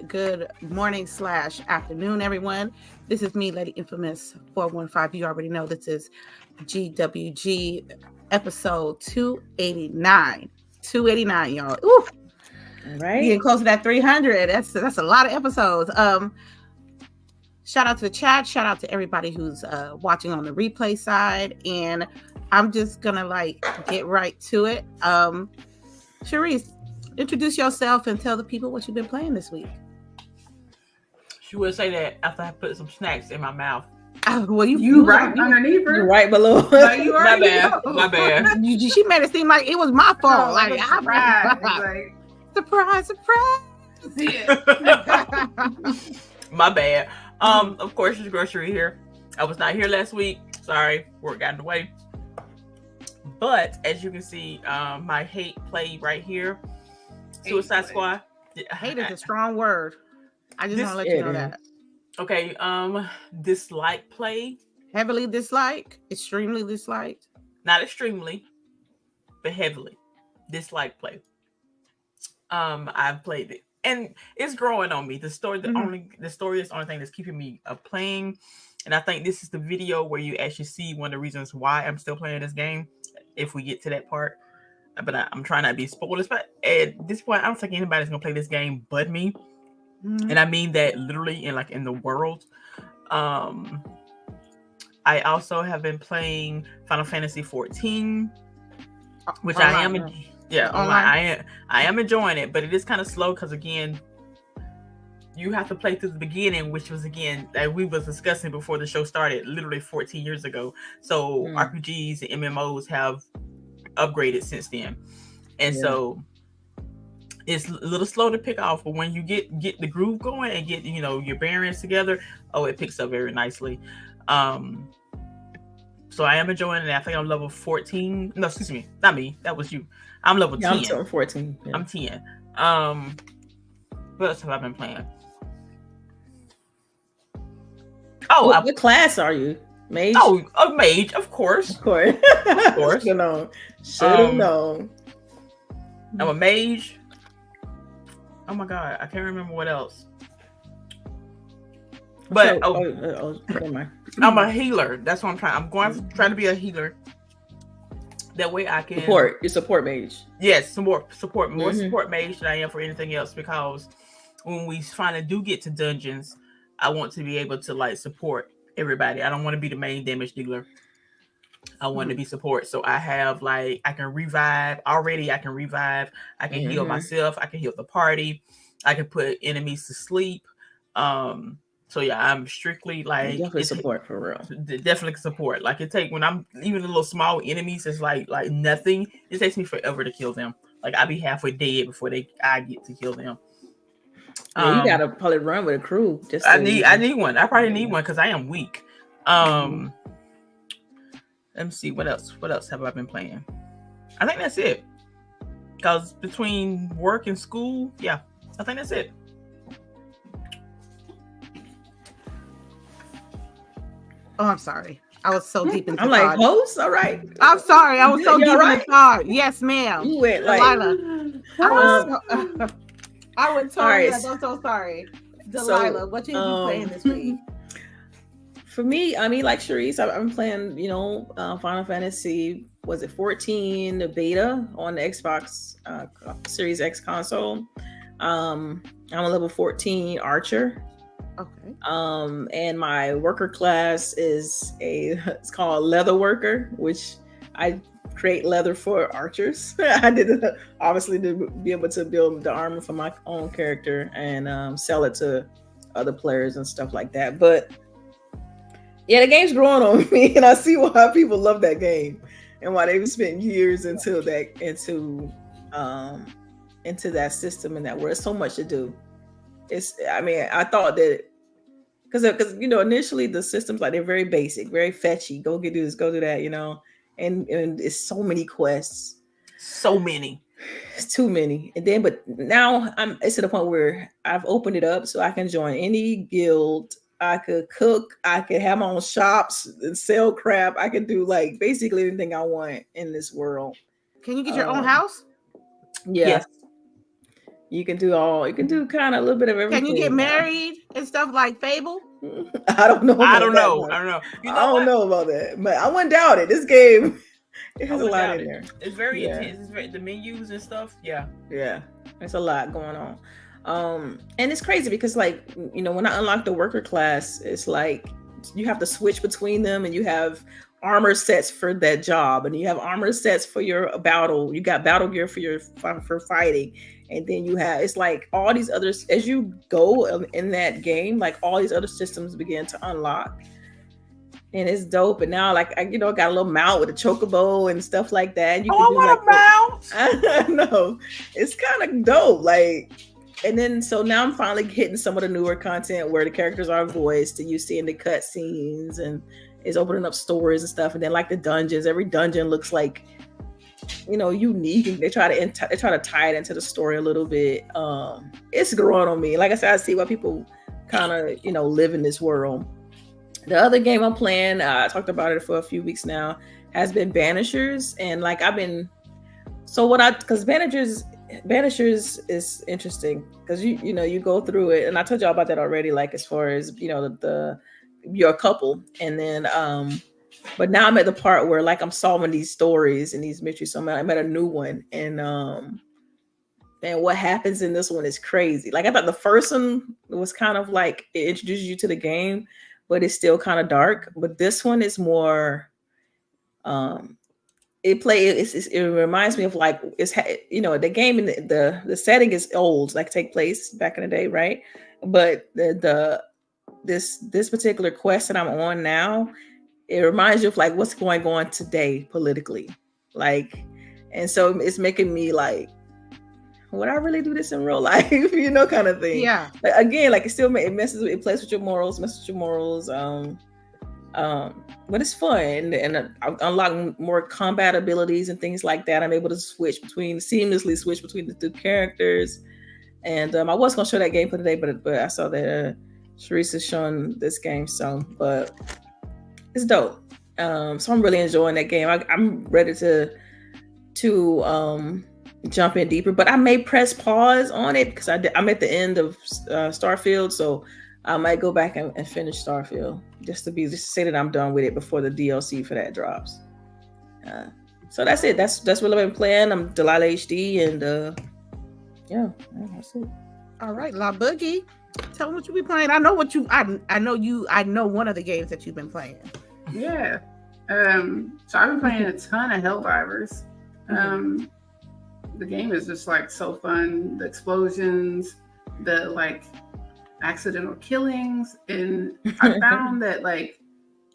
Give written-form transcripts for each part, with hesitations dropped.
Good morning / afternoon, everyone. This is me, Lady Infamous 415. You already know this is GWG episode 289. 289, y'all. Ooh. All right. Getting close to that 300. That's a lot of episodes. Shout out to the chat. Shout out to everybody who's watching on the replay side. And I'm just gonna get right to it. CHAREECE, introduce yourself and tell the people what you've been playing this week. She would say that after I put some snacks in my mouth. Well, you right underneath her. You're right below. No, you my bad. My bad. She made it seem like it was my fault. Surprise. Yeah. My bad. Of course, it's grocery here. I was not here last week. Sorry, work got in the way. But as you can see, my hate play right here. Suicide Squad. Hate is a strong word. I just want to let you know that. Okay. Dislike play. Heavily dislike. Extremely disliked. Not extremely, but heavily dislike play. I've played it, and it's growing on me. The story is the only thing that's keeping me playing. And I think this is the video where you actually see one of the reasons why I'm still playing this game. If we get to that part. But I'm trying not to be spoilers. But at this point, I don't think anybody's gonna play this game but me. And I mean that literally in the world. I also have been playing Final Fantasy 14, which online. I am enjoying it, but it is kind of slow because again, you have to play through the beginning, which was again that we was discussing before the show started, literally 14 years ago. So RPGs and MMOs have upgraded since then, and so it's a little slow to pick off, but when you get the groove going and get your bearings together, it picks up very nicely. So I am enjoying it. I think I'm level 14. No, excuse me, not me, that was you. I'm level 10. I'm 14. Yeah. I'm 10. What else have I been playing? What class are you? Mage? Oh, a mage, of course. Of course. Should have known. I'm a mage. Oh my god, I can't remember what else. But I'm a healer. That's what I'm trying. I'm going to try to be a healer. That way I can support. You're support mage. Yes, more support mage than I am for anything else, because when we finally do get to dungeons, I want to be able to support everybody. I don't want to be the main damage dealer. I want to be support. So I have I can revive. Already I can revive. I can heal myself. I can heal the party. I can put enemies to sleep. So yeah, I'm strictly definitely support for real. Definitely support. It take when I'm even the little small enemies, it's like nothing. It takes me forever to kill them. I'll be halfway dead before I get to kill them. You gotta probably run with a crew. I need one. I probably need one because I am weak. Let me see what else. What else have I been playing? I think that's it. Because between work and school, yeah, I think that's it. Oh, I'm sorry. I was so deep into I'm like, host? All right. I'm sorry. I was so deep in the thought. Yes, ma'am. You went Delilah. I went totally. I'm so sorry. Delilah, what you playing this week? For me, I mean, like CHAREECE, I'm playing, Final Fantasy, was it 14, the beta on the Xbox Series X console. I'm a level 14 archer. Okay. And my worker class is it's called leather worker, which I create leather for archers. I did it obviously to be able to build the armor for my own character and sell it to other players and stuff like that. But yeah, the game's growing on me, and I see why people love that game and why they've spent years into into that system and that world. There's so much to do. I thought that because initially the systems, like, they're very basic, very fetchy. Go get this, go do that, and it's so many quests. So many. It's too many. And then, but now it's to the point where I've opened it up so I can join any guild. I could cook. I could have my own shops and sell crap. I can do, like, basically anything I want in this world. Can you get your own house? Yeah. Yes. You can do kind of a little bit of everything. Can you get married and stuff like Fable? I don't know. I don't know. I don't know about that, but I wouldn't doubt it. This game, it has a lot in there. It's very intense. It's the menus and stuff. Yeah. Yeah. There's a lot going on. And it's crazy because, like, when I unlock the worker class, it's like you have to switch between them, and you have armor sets for that job, and you have armor sets for your battle. You got battle gear for fighting, and then it's like all these others as you go in that game, like all these other systems begin to unlock, and it's dope. And now, like, I got a little mount with a chocobo and stuff like that. I want a mount. I know, it's kind of dope, like. And then, so now I'm finally hitting some of the newer content where the characters are voiced, and you see in the cut scenes, and it's opening up stories and stuff. And then, like, the dungeons, every dungeon looks like, unique, and they try to tie it into the story a little bit. It's growing on me. Like I said, I see why people kind of, live in this world. The other game I'm playing, I talked about it for a few weeks now, has been Banishers. And, like, because Banishers is interesting because you go through it, and I told y'all about that already, like, as far as you're a couple, and then but now I'm at the part where, like, I'm solving these stories and these mysteries. So I'm at a new one, and what happens in this one is crazy. Like, I thought the first one was kind of like it introduces you to the game, but it's still kind of dark. But this one is more it reminds me of, like, the game, and the setting is old, like, take place back in the day, right? But this particular quest that I'm on now, it reminds you of, like, what's going on today politically, like, and so it's making me like, would I really do this in real life? Kind of thing. Yeah. Like, again, like, it plays with your morals, but it's fun, and I unlock more combat abilities and things like that. I'm able to seamlessly switch between the two characters. And I was going to show that gameplay today, but I saw that CHAREECE is showing this game, but it's dope. So I'm really enjoying that game. I'm ready to jump in deeper, but I may press pause on it because I'm at the end of Starfield, so I might go back and finish Starfield just to say that I'm done with it before the DLC for that drops. So that's it. That's what I've been playing. I'm DELILAH HD, and that's it. All right, LBOOGIE, tell them what you be playing. I know one of the games that you've been playing. Yeah. So I've been playing a ton of Helldivers. The game is just, like, so fun. The explosions, the, like, accidental killings, and I found that, like,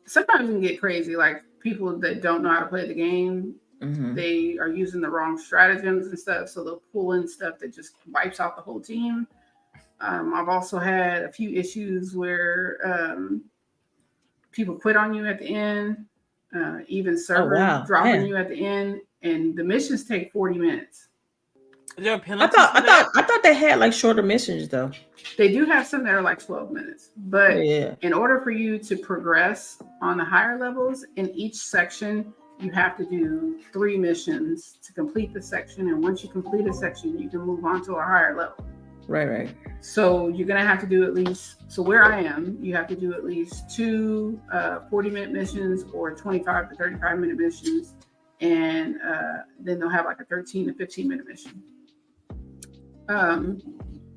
sometimes you can get crazy, like, people that don't know how to play the game, they are using the wrong stratagems and stuff, so they'll pull in stuff that just wipes out the whole team. I've also had a few issues where people quit on you at the end, even server dropping you at the end, and the missions take 40 minutes. Is there a penalty? I thought they had, like, shorter missions though. They do have some that are like 12 minutes, but in order for you to progress on the higher levels, in each section, you have to do 3 missions to complete the section. And once you complete a section, you can move on to a higher level. Right. So you're going to have to do at least, so where I am, you have to do at least 2 40-minute missions or 25 to 35-minute missions. And then they'll have, like, a 13 to 15-minute mission.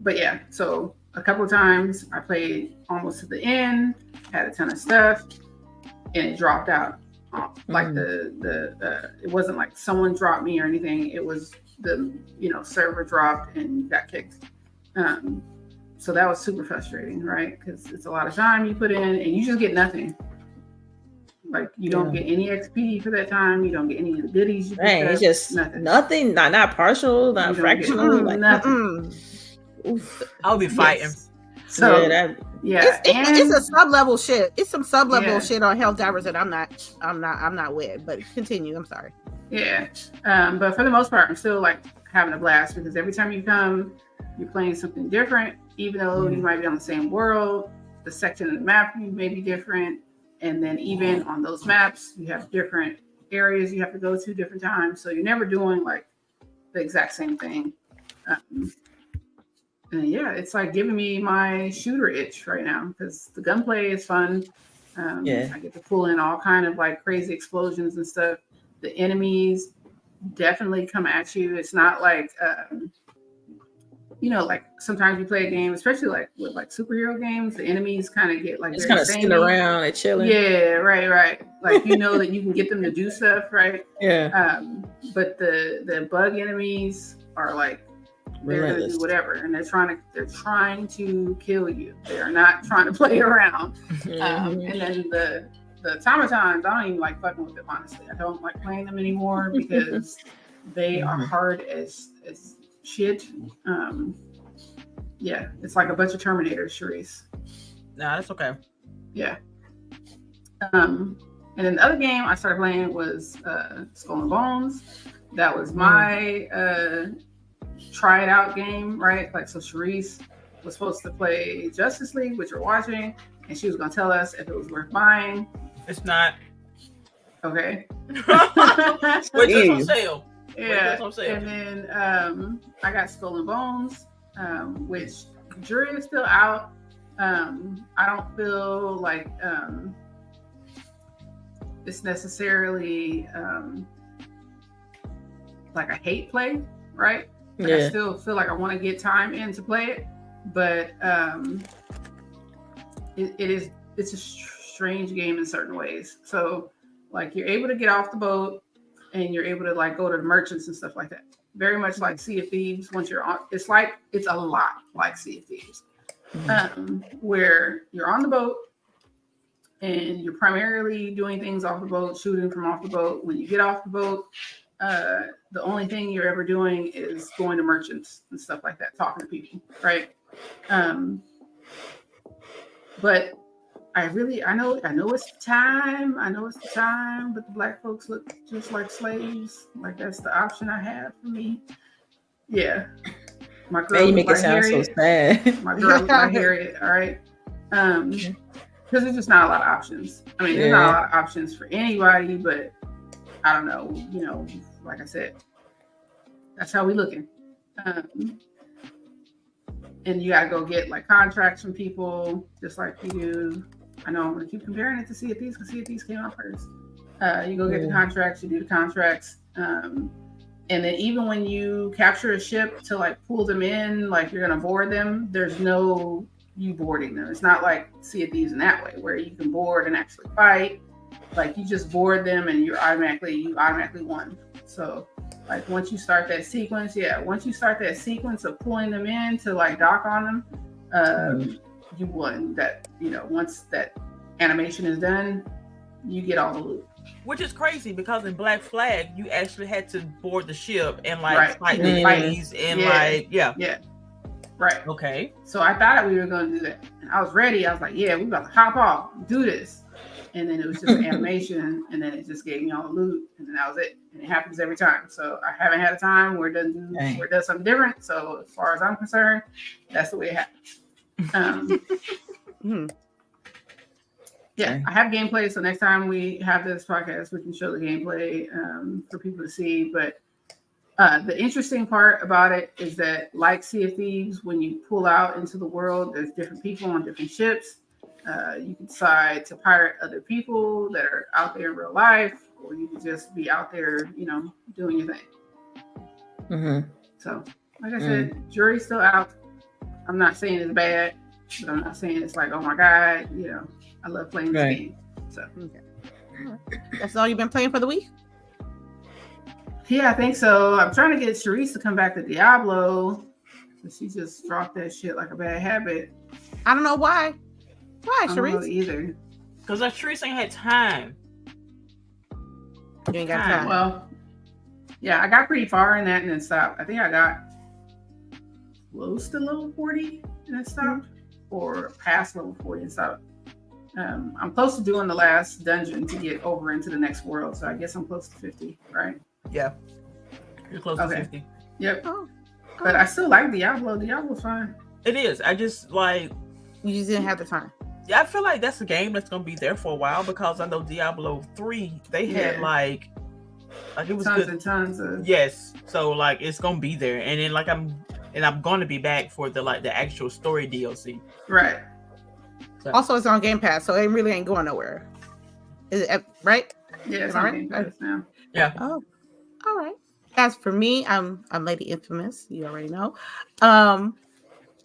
But yeah, so a couple of times I played almost to the end, had a ton of stuff, and it dropped out. Like it wasn't like someone dropped me or anything. It was the server dropped and got kicked. So that was super frustrating, right? Because it's a lot of time you put in and you just get nothing. Like you don't get any XP for that time. You don't get any of the goodies. Dang, it's just nothing. Not partial, not fractional. Like nothing. I'll be fighting. Yes. So it's a sub-level shit. It's some sub-level shit on Helldivers that I'm not with. But continue. I'm sorry. Yeah, but for the most part, I'm still like having a blast because every time you come, you're playing something different. Even though you might be on the same world, the section of the map you may be different. And then even on those maps, you have different areas you have to go to different times. So you're never doing like the exact same thing. And yeah, it's like giving me my shooter itch right now because the gunplay is fun. I get to pull in all kind of like crazy explosions and stuff. The enemies definitely come at you. It's not like, like sometimes you play a game, especially like with like superhero games, the enemies kind of get like it's kind of sitting around and chilling. Yeah, right. Like that you can get them to do stuff, right? Yeah. But the bug enemies are like they're gonna do whatever, and they're trying to kill you. They are not trying to play around. And then the automatons, I don't even like fucking with them, honestly. I don't like playing them anymore because they are hard as shit. It's like a bunch of Terminators, CHAREECE. Nah, that's okay. Yeah. And then the other game I started playing was Skull and Bones. That was my try it out game, right? Like, so CHAREECE was supposed to play Justice League, which you're watching, and she was going to tell us if it was worth buying. It's not. Okay. Wait till it's on sale. Yeah. And then I got Skull and Bones, which jury is still out. I don't feel like it's necessarily like a hate play, right? Like I still feel like I want to get time in to play it, but it's a strange game in certain ways. So like you're able to get off the boat and you're able to like go to the merchants and stuff like that. Very much like Sea of Thieves. Once you're on, it's a lot like Sea of Thieves, where you're on the boat and you're primarily doing things off the boat, shooting from off the boat. When you get off the boat, the only thing you're ever doing is going to merchants and stuff like that, talking to people, right? But I know it's the time. But the black folks look just like slaves. Like that's the option I have for me. Yeah. My girl you make it sound so sad. My girl looks like Harriet, all right? Because there's just not a lot of options. I mean, there's not a lot of options for anybody, but I don't know, like I said, that's how we looking. And you gotta go get like contracts from people, just like you do. I know I'm gonna keep comparing it to Sea of Thieves because Sea of Thieves came out first. You go get the contracts, you do the contracts. And then even when you capture a ship to like pull them in, like you're gonna board them, there's no you boarding them. It's not like Sea of Thieves in that way where you can board and actually fight. Like you just board them and you automatically won. So like once you start that sequence of pulling them in to like dock on them, you won. That once that animation is done, you get all the loot. Which is crazy because in Black Flag you actually had to board the ship and like fight the enemies and right. Okay. So I thought we were going to do that. And I was ready. I was like, yeah, we about to hop off, do this. And then it was just an animation, and then it just gave me all the loot, and then that was it. And it happens every time. So I haven't had a time where it does something different. So as far as I'm concerned, that's the way it happens. I have gameplay. So next time we have this podcast, we can show the gameplay for people to see. But the interesting part about it is that, like Sea of Thieves, when you pull out into the world, there's different people on different ships. You can decide to pirate other people that are out there in real life, or you can just be out there, doing your thing. So, like I said, jury's still out. I'm not saying it's bad, but I'm not saying it's like, oh my God, I love playing this game. So, that's all you've been playing for the week? Yeah, I think so. I'm trying to get CHAREECE to come back to Diablo. But she just dropped that shit like a bad habit. I don't know why. Why, CHAREECE? I don't know either. Because CHAREECE ain't had time. You ain't got time. Well, yeah, I got pretty far in that and then stopped. I think I got close to level 40 and then stopped, or past level 40 and stopped. I'm close to doing the last dungeon to get over into the next world, so I guess I'm close to 50, right? Yeah, you're close to 50. Yep. But I still like Diablo. Diablo's fine. It is. I just like. You just didn't have the time. Yeah, I feel like that's a game that's gonna be there for a while because I know Diablo 3 they had like it was tons good. and tons of So like it's gonna be there, and then like I'm gonna be back for the actual story DLC. Right. So. Also, it's on Game Pass, so it really ain't going nowhere. Is it right? Yeah, it's on Game Pass now. Yeah. Oh, all right. As for me, I'm Lady Infamous. You already know.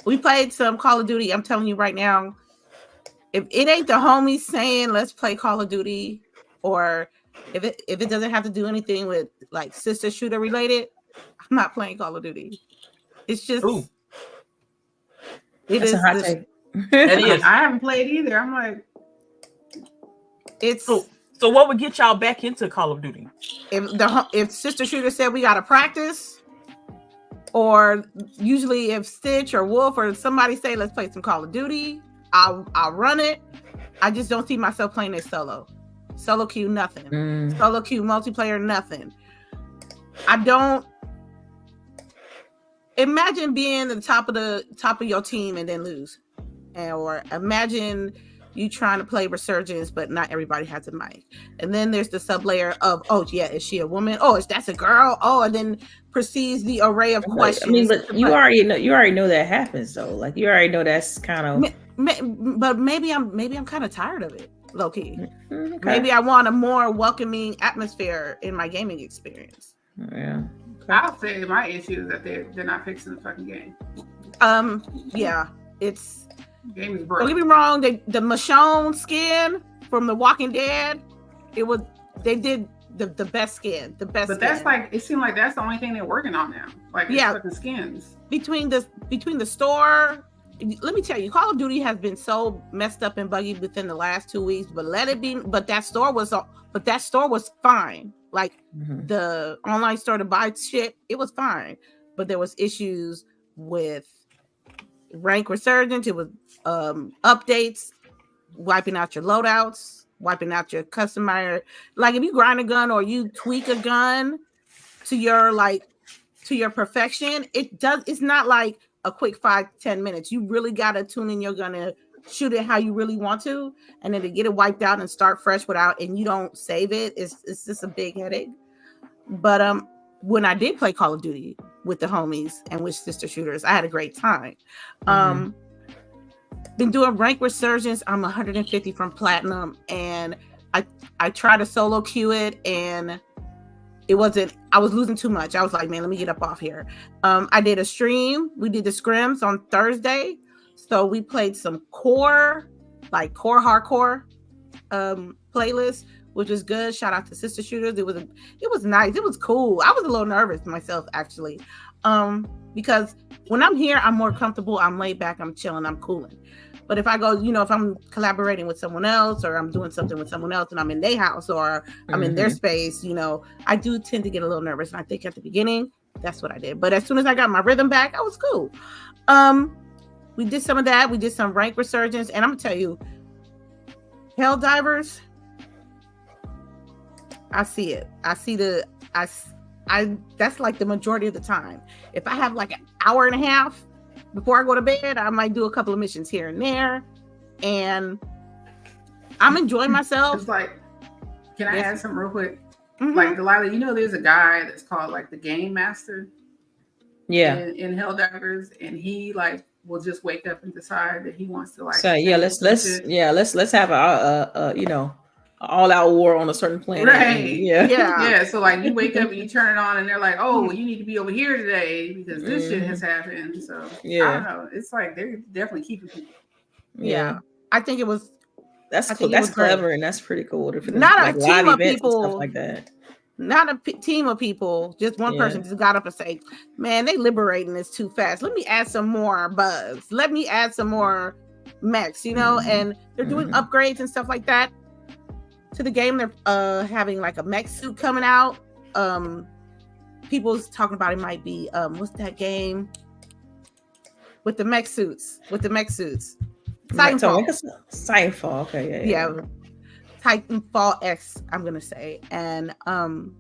We played some Call of Duty. I'm telling you right now, if it ain't the homies saying let's play Call of Duty, or if it doesn't have to do anything with like sister shooter related, I'm not playing Call of Duty. It's just That's a hot take. That is. I haven't played either. I'm like, it's so what would get y'all back into Call of Duty? If sister shooter said we got to practice, or usually if Stitch or Wolf or somebody say let's play some Call of Duty, I'll run it. I just don't see myself playing it solo queue, nothing. Solo queue multiplayer, nothing. I don't imagine being at the top of your team and then lose, or imagine you trying to play Resurgence, but not everybody has a mic. And then there's the sub layer of, oh yeah, is she a woman? Oh, that's a girl? Oh, and then proceeds the array of questions. I mean, but you already know that happens though. Like you already know that's kind of. But maybe I'm kind of tired of it, low key. Okay. Maybe I want a more welcoming atmosphere in my gaming experience. Yeah. I'll say my issue is that they're not fixing the fucking game. Yeah, it's. Game is Don't broken. get me wrong. The Michonne skin from The Walking Dead, they did the best skin, the best. But skin. that's like, it seemed like that's the only thing they're working on now. Like, yeah, fucking skins. Between the store, let me tell you, Call of Duty has been so messed up and buggy within the last 2 weeks. But let it be. But that store was fine. Like the online store to buy shit, it was fine. But there was issues with rank resurgence. It was updates, wiping out your loadouts, wiping out your customizer. Like if you grind a gun or you tweak a gun to your perfection, it's not like a quick 5-10 minutes. You really gotta tune in your gun and shoot it how you really want to, and then to get it wiped out and start fresh and you don't save it, it's just a big headache. But when I did play Call of Duty with the homies and with sister shooters, I had a great time. Been doing rank resurgence. I'm 150 from platinum, and I tried to solo queue it, and I was losing too much. I was like, man, let me get up off here. I did a stream. We did the scrims on Thursday, so we played some core hardcore playlist, which was good. Shout out to sister shooters. It was nice. It was cool. I was a little nervous myself actually, because when I'm here, I'm more comfortable. I'm laid back. I'm chilling. I'm cooling. But if I go, if I'm collaborating with someone else, or I'm doing something with someone else and I'm in their house or I'm in their space, I do tend to get a little nervous. And I think at the beginning, that's what I did. But as soon as I got my rhythm back, I was cool. We did some of that. We did some rank resurgence. And I'm going to tell you, Helldivers, I see it. That's like the majority of the time. If I have like an hour and a half before I go to bed, I might do a couple of missions here and there, and I'm enjoying myself. It's like, can I add something real quick? Like Delilah, there's a guy that's called like the Game Master. Yeah. In Helldivers, and he like will just wake up and decide that he wants to like. So yeah, let's have a all-out war on a certain planet. Right. Yeah. So like you wake up and you turn it on, and they're like, "Oh, well, you need to be over here today because this shit has happened." So I don't know. It's like they're definitely keeping people. Yeah. I think it was. That's cool. That's clever, and that's pretty cool. Not a team of people stuff like that. Not a team of people. Just one person just got up and say, "Man, they liberating this too fast. Let me add some more bugs. Let me add some more mechs." And they're doing upgrades and stuff like that. to the game. They're having like a mech suit coming out. People's talking about it might be what's that game with the mech suits? Titanfall. Titanfall. Okay, yeah. Titanfall X, I'm gonna say. And I'm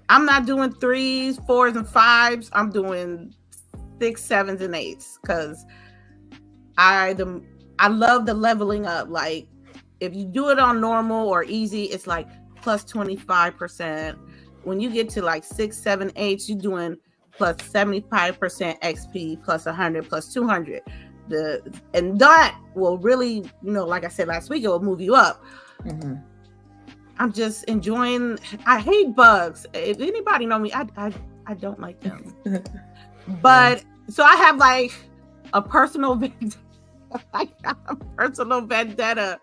not doing 3s, 4s, and 5s. I'm doing 6, 7s, and 8s because I love the leveling up. Like if you do it on normal or easy, it's like plus 25%. When you get to like 6, 7, 8, you're doing plus 75% XP, plus 100, plus 200. And that will really, like I said last week, it will move you up. Mm-hmm. I'm just enjoying. I hate bugs. If anybody know me, I don't like them. But so I have like a personal vendetta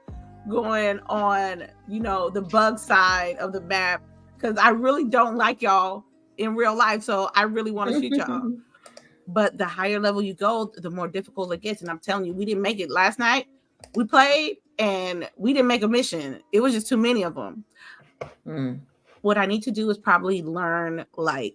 going on, the bug side of the map because I really don't like y'all in real life. So I really want to shoot y'all. But the higher level you go, the more difficult it gets. And I'm telling you, we didn't make it last night. We played and we didn't make a mission. It was just too many of them. What I need to do is probably learn like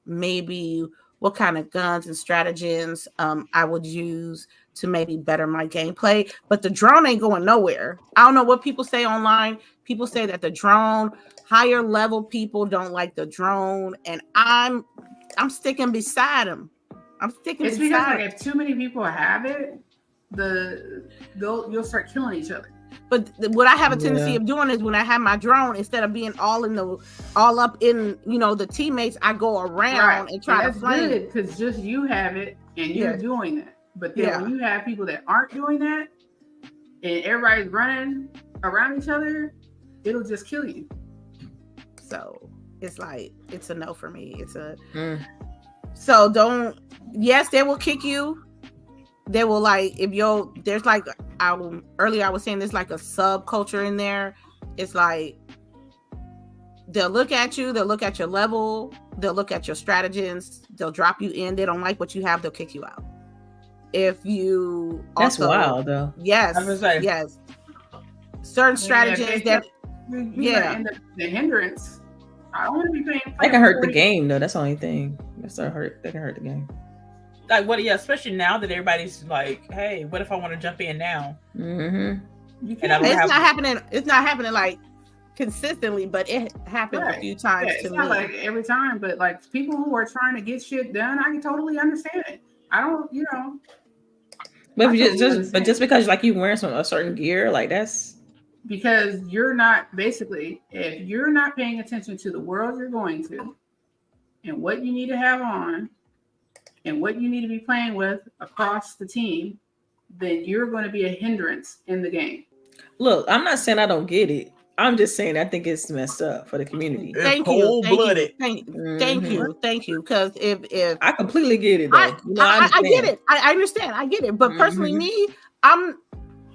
maybe what kind of guns and stratagems I would use to maybe better my gameplay. But the drone ain't going nowhere. I don't know what people say online. People say that the drone, higher level people don't like the drone. And I'm sticking beside them. It's because like if too many people have it, you'll start killing each other. But what I have a tendency of doing is when I have my drone, instead of being all up in the teammates, I go around and try to flame it. Because just you have it and you're doing that. But then when you have people that aren't doing that and everybody's running around each other, it'll just kill you. So it's like it's a no for me. It's a so don't. Yes, they will kick you. They will like there's like earlier I was saying there's like a subculture in there. It's like they'll look at you, they'll look at your level, they'll look at your stratagems, they'll drop you in. They don't like what you have, they'll kick you out. If you that's wild though. Yes, yes. Certain strategies that end up the hindrance. I don't want to be playing. That can hurt the game though. That's the only thing. That can hurt the game. Like what? Yeah, especially now that everybody's like, "Hey, what if I want to jump in now?" Mm-hmm. It's not happening. It's not happening like consistently, but it happened a few times to it's me. Not like every time, but like people who are trying to get shit done, I can totally understand it. I don't, But just because like you wearing a certain gear, like that's because you're not basically if you're not paying attention to the world you're going to, and what you need to have on. And what you need to be playing with across the team, then you're going to be a hindrance in the game. Look, I'm not saying I don't get it. I'm just saying I think it's messed up for the community. Thank you. Thank you. Because if I completely get it, though. I get it. I understand. I get it. But personally, me,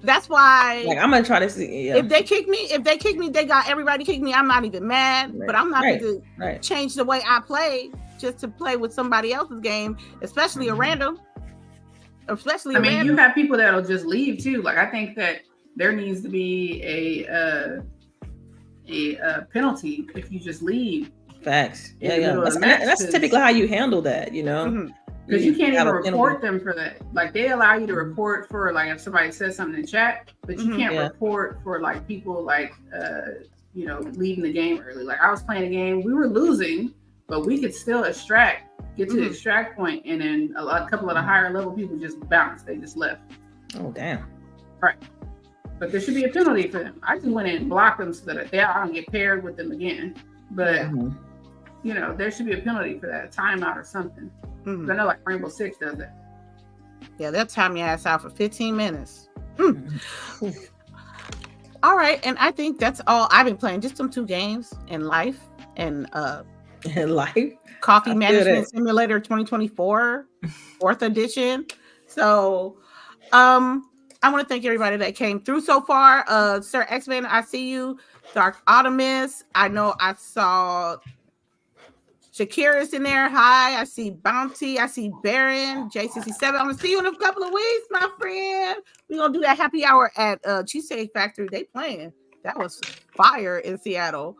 that's why. Like I'm gonna try to see. Yeah. If they kick me, they got everybody kick me. I'm not even mad. Right. But I'm not going to change the way I play. Just to play with somebody else's game, especially a random. You have people that'll just leave too. Like I think that there needs to be a penalty if you just leave. Facts. Yeah. That's typically how you handle that, Because you can't even report them for that. Like they allow you to report for like if somebody says something in chat, but you can't report for like people like leaving the game early. Like I was playing a game, we were losing. But we could still get to the extract point, and then a couple of the higher level people just bounced. They just left. Oh, damn. Right. But there should be a penalty for them. I just went in and blocked them so that I don't get paired with them again. But, there should be a penalty for that, a timeout or something. Mm-hmm. I know like Rainbow Six does that. Yeah, they'll time your ass out for 15 minutes. All right. And I think that's all I've been playing. Just some 2 games in life and Coffee Management Simulator 2024 4th edition. So I want to thank everybody that came through so far. Sir X-Men, I see you. Dark Optimus, I know I saw Shakira's in there. Hi, I see Bounty, I see Baron, J67. I'm gonna see you in a couple of weeks, my friend. We're gonna do that happy hour at Cheesecake Factory. They playing. That was fire in Seattle.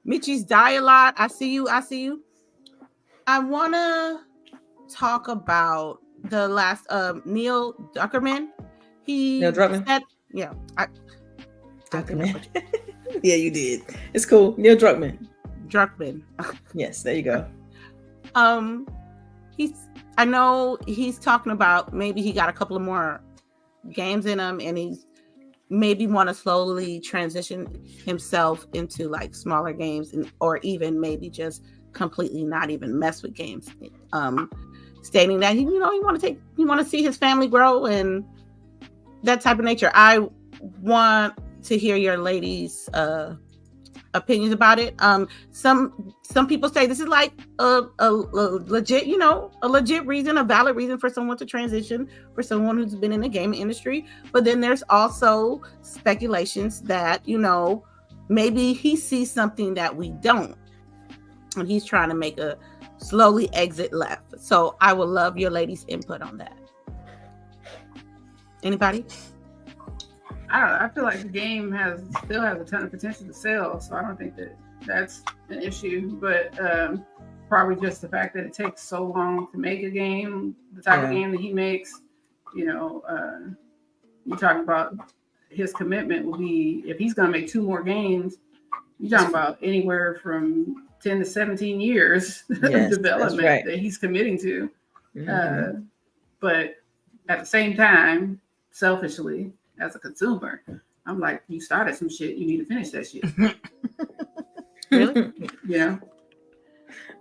Michi's dialogue. I see you. I want to talk about the last Neil Druckmann. Neil Druckmann? Said, yeah. Druckmann. Yeah, you did. It's cool. Neil Druckmann. Yes, there you go. I know he's talking about maybe he got a couple of more games in him, and he's maybe want to slowly transition himself into like smaller games, or even maybe just completely not even mess with games. Stating that he want to see his family grow and that type of nature. I want to hear your ladies' opinions about it. Some people say this is like a legit, a legit reason, a valid reason for someone to transition, for someone who's been in the gaming industry. But then there's also speculations that, maybe he sees something that we don't, and he's trying to make a slowly exit left. So I would love your ladies' input on that. Anybody? I don't know. I feel like the game still has a ton of potential to sell, so I don't think that's an issue. But probably just the fact that it takes so long to make a game, the type of game that he makes. You're talking about his commitment will be, if he's going to make 2 more games, you're talking about anywhere from 10 to 17 years of development that he's committing to. Mm-hmm. But at the same time, selfishly, as a consumer, I'm like, you started some shit, you need to finish that shit. Really? Yeah.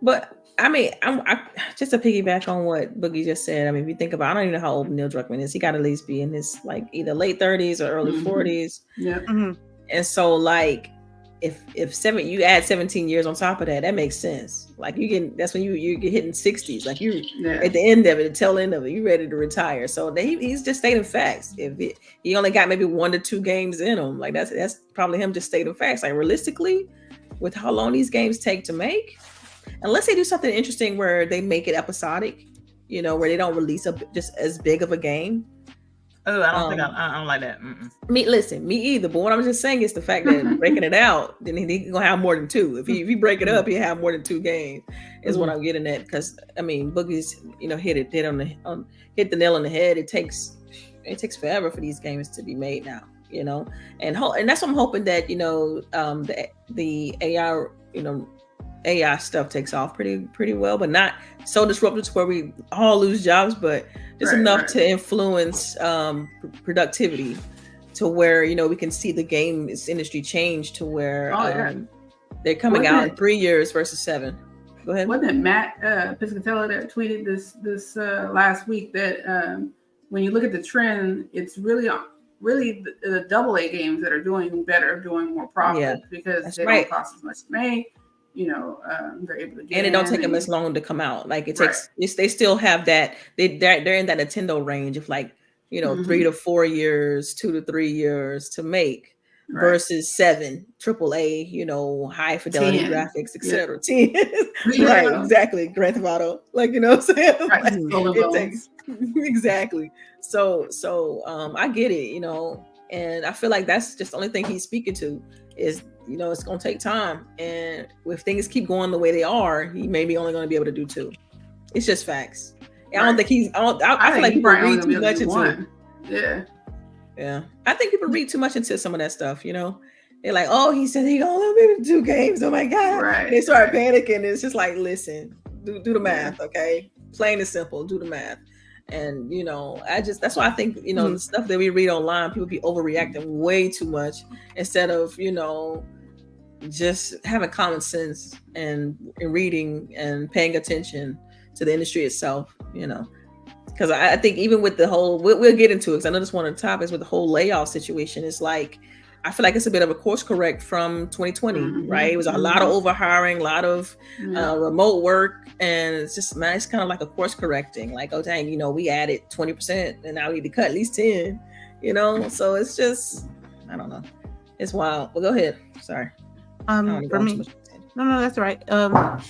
But I mean, I just to piggyback on what Boogie just said. I mean, if you think about, I don't even know how old Neil Druckmann is. He got to at least be in his like either late 30s or early 40s. Yeah. Mm-hmm. And so like, if you add 17 years on top of that, that makes sense. Like that's when you get hitting 60s. Like you at the end of it, the tail end of it, you ready to retire. So he's just stating facts. He only got maybe 1 to 2 games in him, like that's probably him just stating facts. Like realistically, with how long these games take to make, unless they do something interesting where they make it episodic, where they don't release just as big of a game. Oh, I don't like that. Mm-mm. Me either. But what I'm just saying is the fact that breaking it out, then he's gonna have more than 2. If he break it up, he'll have more than 2 games. Is what I'm getting at. Because I mean, Boogie's hit the nail on the head. It takes forever for these games to be made now. And that's what I'm hoping that the AI AI stuff takes off pretty well, but not so disruptive to where we all lose jobs, but just enough to influence productivity to where we can see the games industry change to where they're coming out in 3 years versus 7. Go ahead. Wasn't it Matt Piscatella that tweeted this last week that when you look at the trend, it's really the AA games that are doing better, doing more profit because they don't cost as much to make. They're able to get and it don't take them as long to come out. Like it takes, they still have that. They're in that Nintendo range of like 3 to 4 years, 2 to 3 years to make, versus 7 AAA, high fidelity graphics, etc. 10, right? Exactly, Grand Theft Auto, like what I'm saying. Like, it takes exactly. So I get it, and I feel like that's just the only thing he's speaking to is. It's going to take time. And if things keep going the way they are, he may be only going to be able to do 2. It's just facts. I don't think I feel like people read too much into it. Yeah. I think people read too much into some of that stuff, They're like, oh, he said he only able to do 2 games. Oh my God. And they start panicking. It's just like, listen, do the math, okay? Plain and simple, do the math. And that's why I think the stuff that we read online, people be overreacting way too much instead of just having common sense and reading and paying attention to the industry itself. Because I think even with the whole, we'll get into it because I know this one of the topics with the whole layoff situation. It's like I feel like it's a bit of a course correct from 2020, right? It was a lot of overhiring, a lot of remote work, and it's just it's kind of like a course correcting. Like, oh dang, we added 20%, and now we need to cut at least 10. So it's just, I don't know, it's wild. Well, go ahead. Sorry. For me, no, that's right.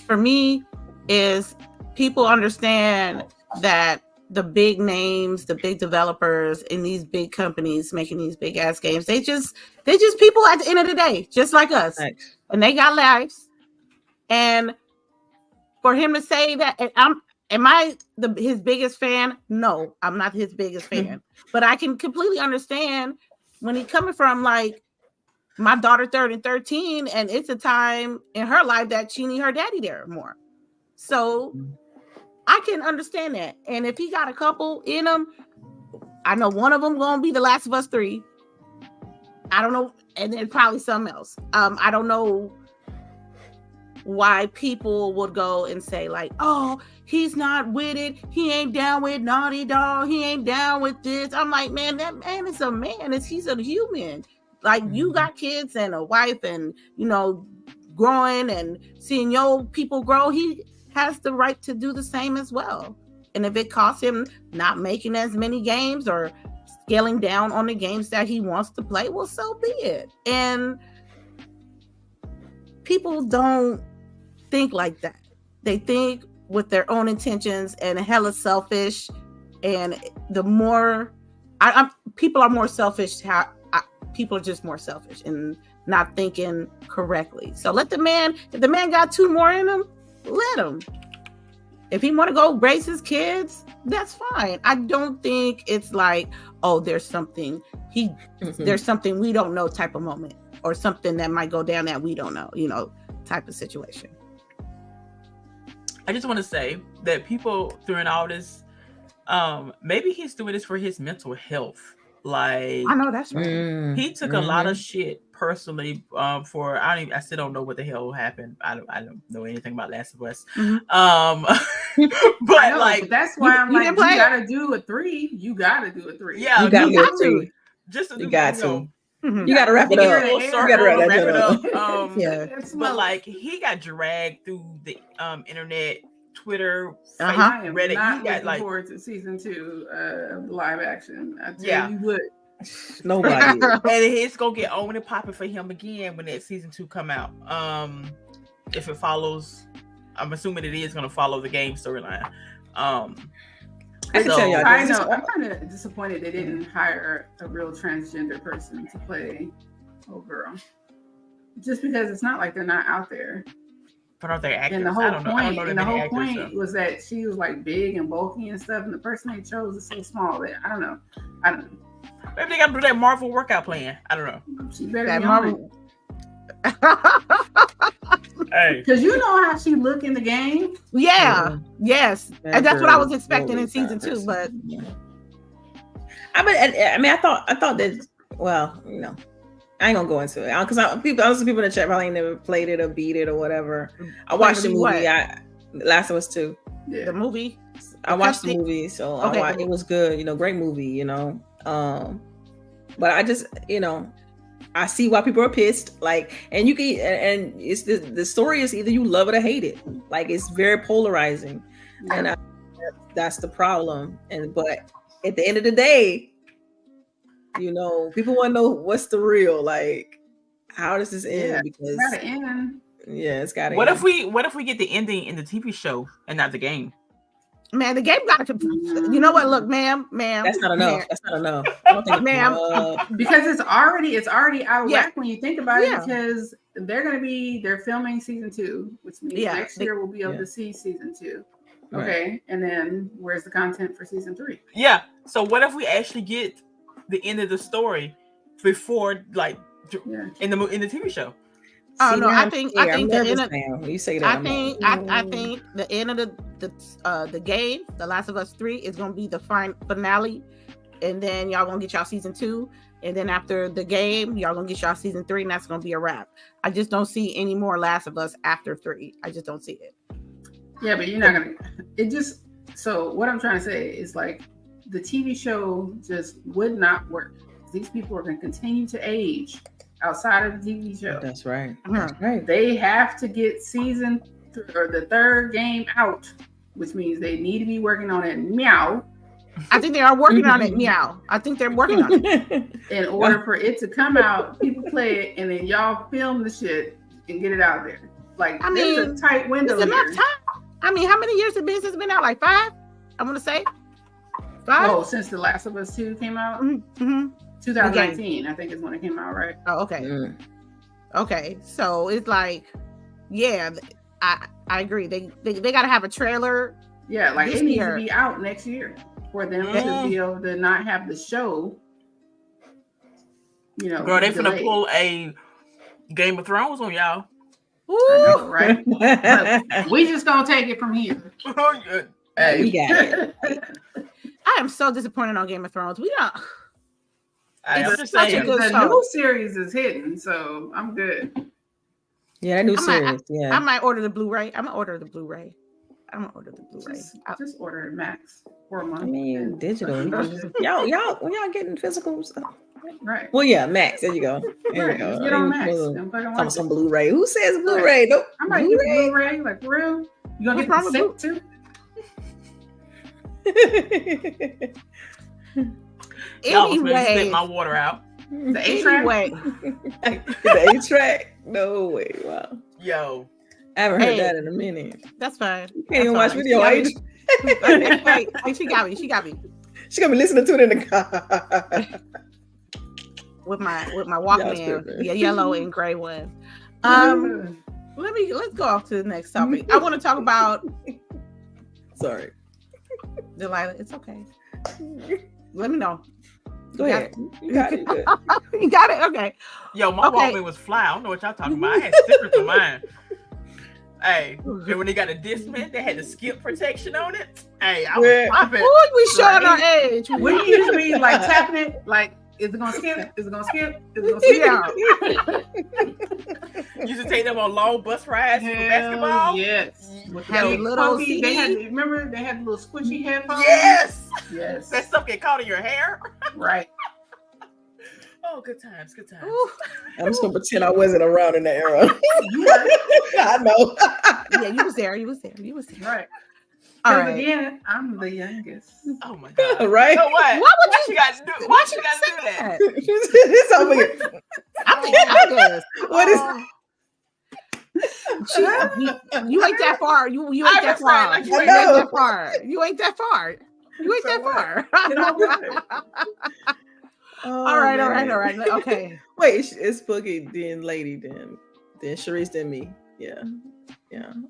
For me, is people understand that the big names, the big developers in these big companies making these big ass games. They just people at the end of the day, just like us. Thanks. And they got lives. And for him to say that, am I his biggest fan? No, I'm not his biggest fan. But I can completely understand when he's coming from, like, my daughter 13, and it's a time in her life that she need her daddy there more. So I can understand that. And if he got a couple in him, I know one of them gonna be The Last of Us 3. I don't know, and then probably something else. I don't know why people would go and say, like, oh, he's not with it. He ain't down with Naughty Dog. He ain't down with this. I'm like, man, that man is a man. He's a human. Like, you got kids and a wife and, you know, growing and seeing your people grow. He has the right to do the same as well. And if it costs him not making as many games or scaling down on the games that he wants to play, well, so be it. And people don't think like that. They think with their own intentions and hella selfish. And the more people are more selfish, people are just more selfish and not thinking correctly. So let the man, if the man got 2 more in him, let him. If he want to go raise his kids, that's fine. I don't think it's like, oh, there's something there's something we don't know type of moment, or something that might go down that we don't know, you know, type of situation. I just want to say that people during all this, maybe he's doing this for his mental health. Like, I know that's right. He took a lot of shit personally for I still don't know what the hell happened. I don't know anything about Last of Us. But like, that's why I'm like, you gotta do a 3. You gotta do a 3. Yeah, you got to. Just to you got to. Mm-hmm. You gotta wrap it up. You gotta wrap it up. Yeah. But like, he got dragged through the internet, Twitter, I am Reddit. not He got looking forward to season 2 of live action. I tell you what. Nobody. And it's gonna get on and popping for him again when that season 2 come out. If it follows, I'm assuming it is gonna follow the game storyline. I can tell y'all. I know. I'm kind of disappointed they didn't hire a real transgender person to play old girl. Just because it's not like they're not out there. But are they actors? And the whole point, so. was that she was like big and bulky and stuff, and the person they chose is so small that I don't know. Maybe they got to do that Marvel workout plan. I don't know. She better that be Marvel. Hey, because you know how she look in the game. Yeah. Yes, and that's what I was expecting in season 2. But I thought that. Well, you know, I ain't gonna go into it because people in the chat probably ain't never played it or beat it or whatever. I watched the movie. Last of Us 2. Yeah. The movie. I watched the movie, so it was good. You know, great movie. You know, but I just, you know, I see why people are pissed. Like, and you can, and it's the story is either you love it or hate it. Like, it's very polarizing, and that's the problem. But at the end of the day, you know, people want to know what's the real. Like, how does this end? Because it's gotta end. Yeah, it's gotta. What if we get the ending in the TV show and not the game? Man, the game got to. You know what? Look, ma'am. That's not enough. Ma'am. That's not enough. I don't think Ma'am. Because it's already out of whack when you think about it. Because they're filming season 2, which means next year we'll be able to see season 2. Okay, right. And then where's the content for season 3? Yeah. So what if we actually get the end of the story before, like, in the TV show? Oh no! I think the end of, you say that. I think the end of the game, The Last of Us 3, is gonna be the finale, and then y'all gonna get y'all season 2, and then after the game, y'all gonna get y'all season 3, and that's gonna be a wrap. I just don't see any more Last of Us after 3. I just don't see it. Yeah, but you're not gonna. It just so what I'm trying to say is like the TV show just would not work. These people are gonna continue to age outside of the TV show. That's right. That's right. They have to get season or the 3rd game out, which means they need to be working on it. Meow. I think they are working on it. Meow. I think they're working on it. In order for it to come out, people play it, and then y'all film the shit and get it out there. Like, there's a tight window. It's enough time. I mean, how many years has business been out? Like 5? I'm gonna say. 5? Oh, since The Last of Us 2 came out, Mm-hmm. 2019, I think is when it came out, right? Oh, okay. Okay, so it's like, yeah, I agree. They got to have a trailer. Yeah, like This it needs year. to be out next year for them to be able to not have the show. You know, Girl, they finna delayed. pull a Game of Thrones on y'all. I know, right? But we just gonna take it from here. Hey, We got it. I am so disappointed on Game of Thrones. We don't. I'm It's just such a saying. good The show. new series is hitting, so I'm good. Yeah, that new I might- series. Yeah. I might order the Blu-ray. I'm gonna order the Blu-ray. Just order it max for a month. I mean, digital. You can just, y'all getting physical stuff. Right. Well, yeah, Max. There you go. There Right. you go. Get on Max. Talking Don't fucking about watch some it. Blu-ray. Who says Blu-ray? Nope. I might get the Blu-ray, like for real. You gonna get What's the wrong set too? Y'all was finna spit Anyway, my water out. The A-track? anyway, The A-track? No way. Wow. Yo. I haven't heard Hey. that in a minute. that's fine. You can't even watch fine. video. She Age. Wait, she got me. She got me She gonna be listening to it in the car. with my Y'all Walkman, stupid. yeah, yellow and gray one. Let's go off to the next topic. I want to talk about Sorry. Delilah. It's okay. Let me know. Go You ahead. You got it. Good. You got it. Okay. Yo, my Okay. Walkman was fly. I don't know what y'all talking about. I had stickers on mine. Hey, and when they got a Discman, they had the skip protection on it. Hey, I was Yeah. popping. Ooh, we showing our age. We usually like tapping it, like, is it gonna skip? Is it gonna skip? Is it gonna skip? Yeah. Used to take them on long bus rides for Hell basketball. yes. With Had the a little pokey, they had, CD. remember they had the little squishy headphones? Yes. Yes. That stuff get caught in your hair. Right. Oh, good times, good times. Ooh. I'm just gonna pretend I wasn't around in that era. You were. I know. Yeah, you was there. You was there. You was there. Right. All Because right. again, I'm the youngest. Oh my god. Right? You know what? Why would Why you got to do? Why you got to do that? It's over here. I'm the youngest. What is You ain't that far. You ain't I that was far. saying, like, You you ain't know. that far. You ain't that far. You ain't that So far. Get on with it. All right. Okay. Wait, it's Boogie, then Lady, then Charisse, then me. Yeah.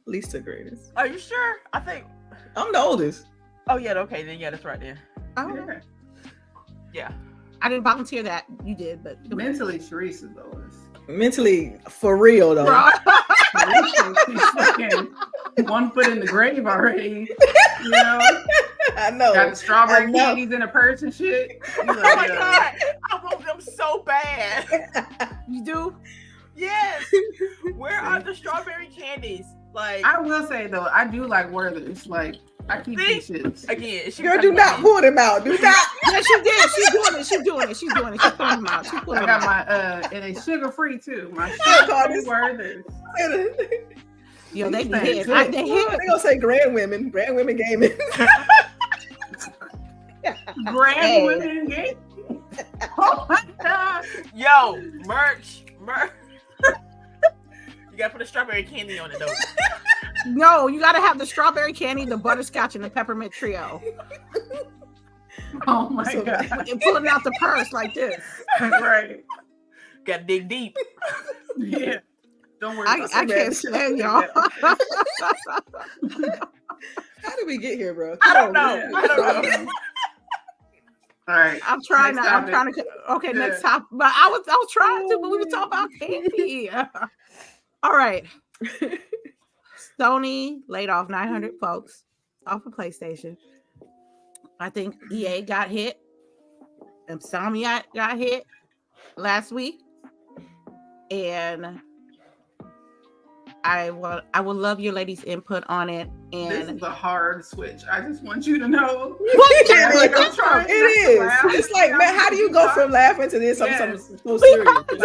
Least the greatest. Are you sure? I think. I'm the oldest. Oh yeah. Okay. Then yeah, that's right there. Oh, Yeah. Yeah. I didn't volunteer that. You did, but Mentally, Charisse is the oldest. Mentally, for real though. She's fucking 1 foot in the grave already. You know, I know. got the strawberry I know. candies in her purse and shit. You Oh like, my god. I want them so bad. you do. Yes. Where are the strawberry candies? Like I will say though, I do like Werther's. Like, I keep these shits. again, is she Girl, talking do not about pull them out. Do not. Yeah, she did. She's doing it. She's doing it. She's pulling them out. She's pulling I them got out. my and it's sugar free too. My Oh, sugar this- Werther's. Yo, they These be things hit. good. They They hit. gonna say grand women gaming. Grand Hey. women game. Oh my god. yo, merch. You gotta put a strawberry candy on it though. No, you got to have the strawberry candy, the butterscotch, and the peppermint trio. Oh my So- god. And pulling out the purse like this. Right. Gotta dig deep. Yeah. Don't worry I about can't that. stand y'all. How did we get here, bro? I don't know. Yeah. I don't know. All right. I'm trying Next to. I'm topic. trying to. Okay, Yeah. next topic. But I was trying to, but we were talking about candy. All right. Sony laid off 900 folks off of PlayStation. I think EA got hit. Insomniac got hit last week, and I would love your ladies' input on it. This And is a hard switch. I just want you to know. It Like, is. I'm trying It not to is. laugh. It's like, man, how do you go from laughing to this? Yes. Something so we serious. have the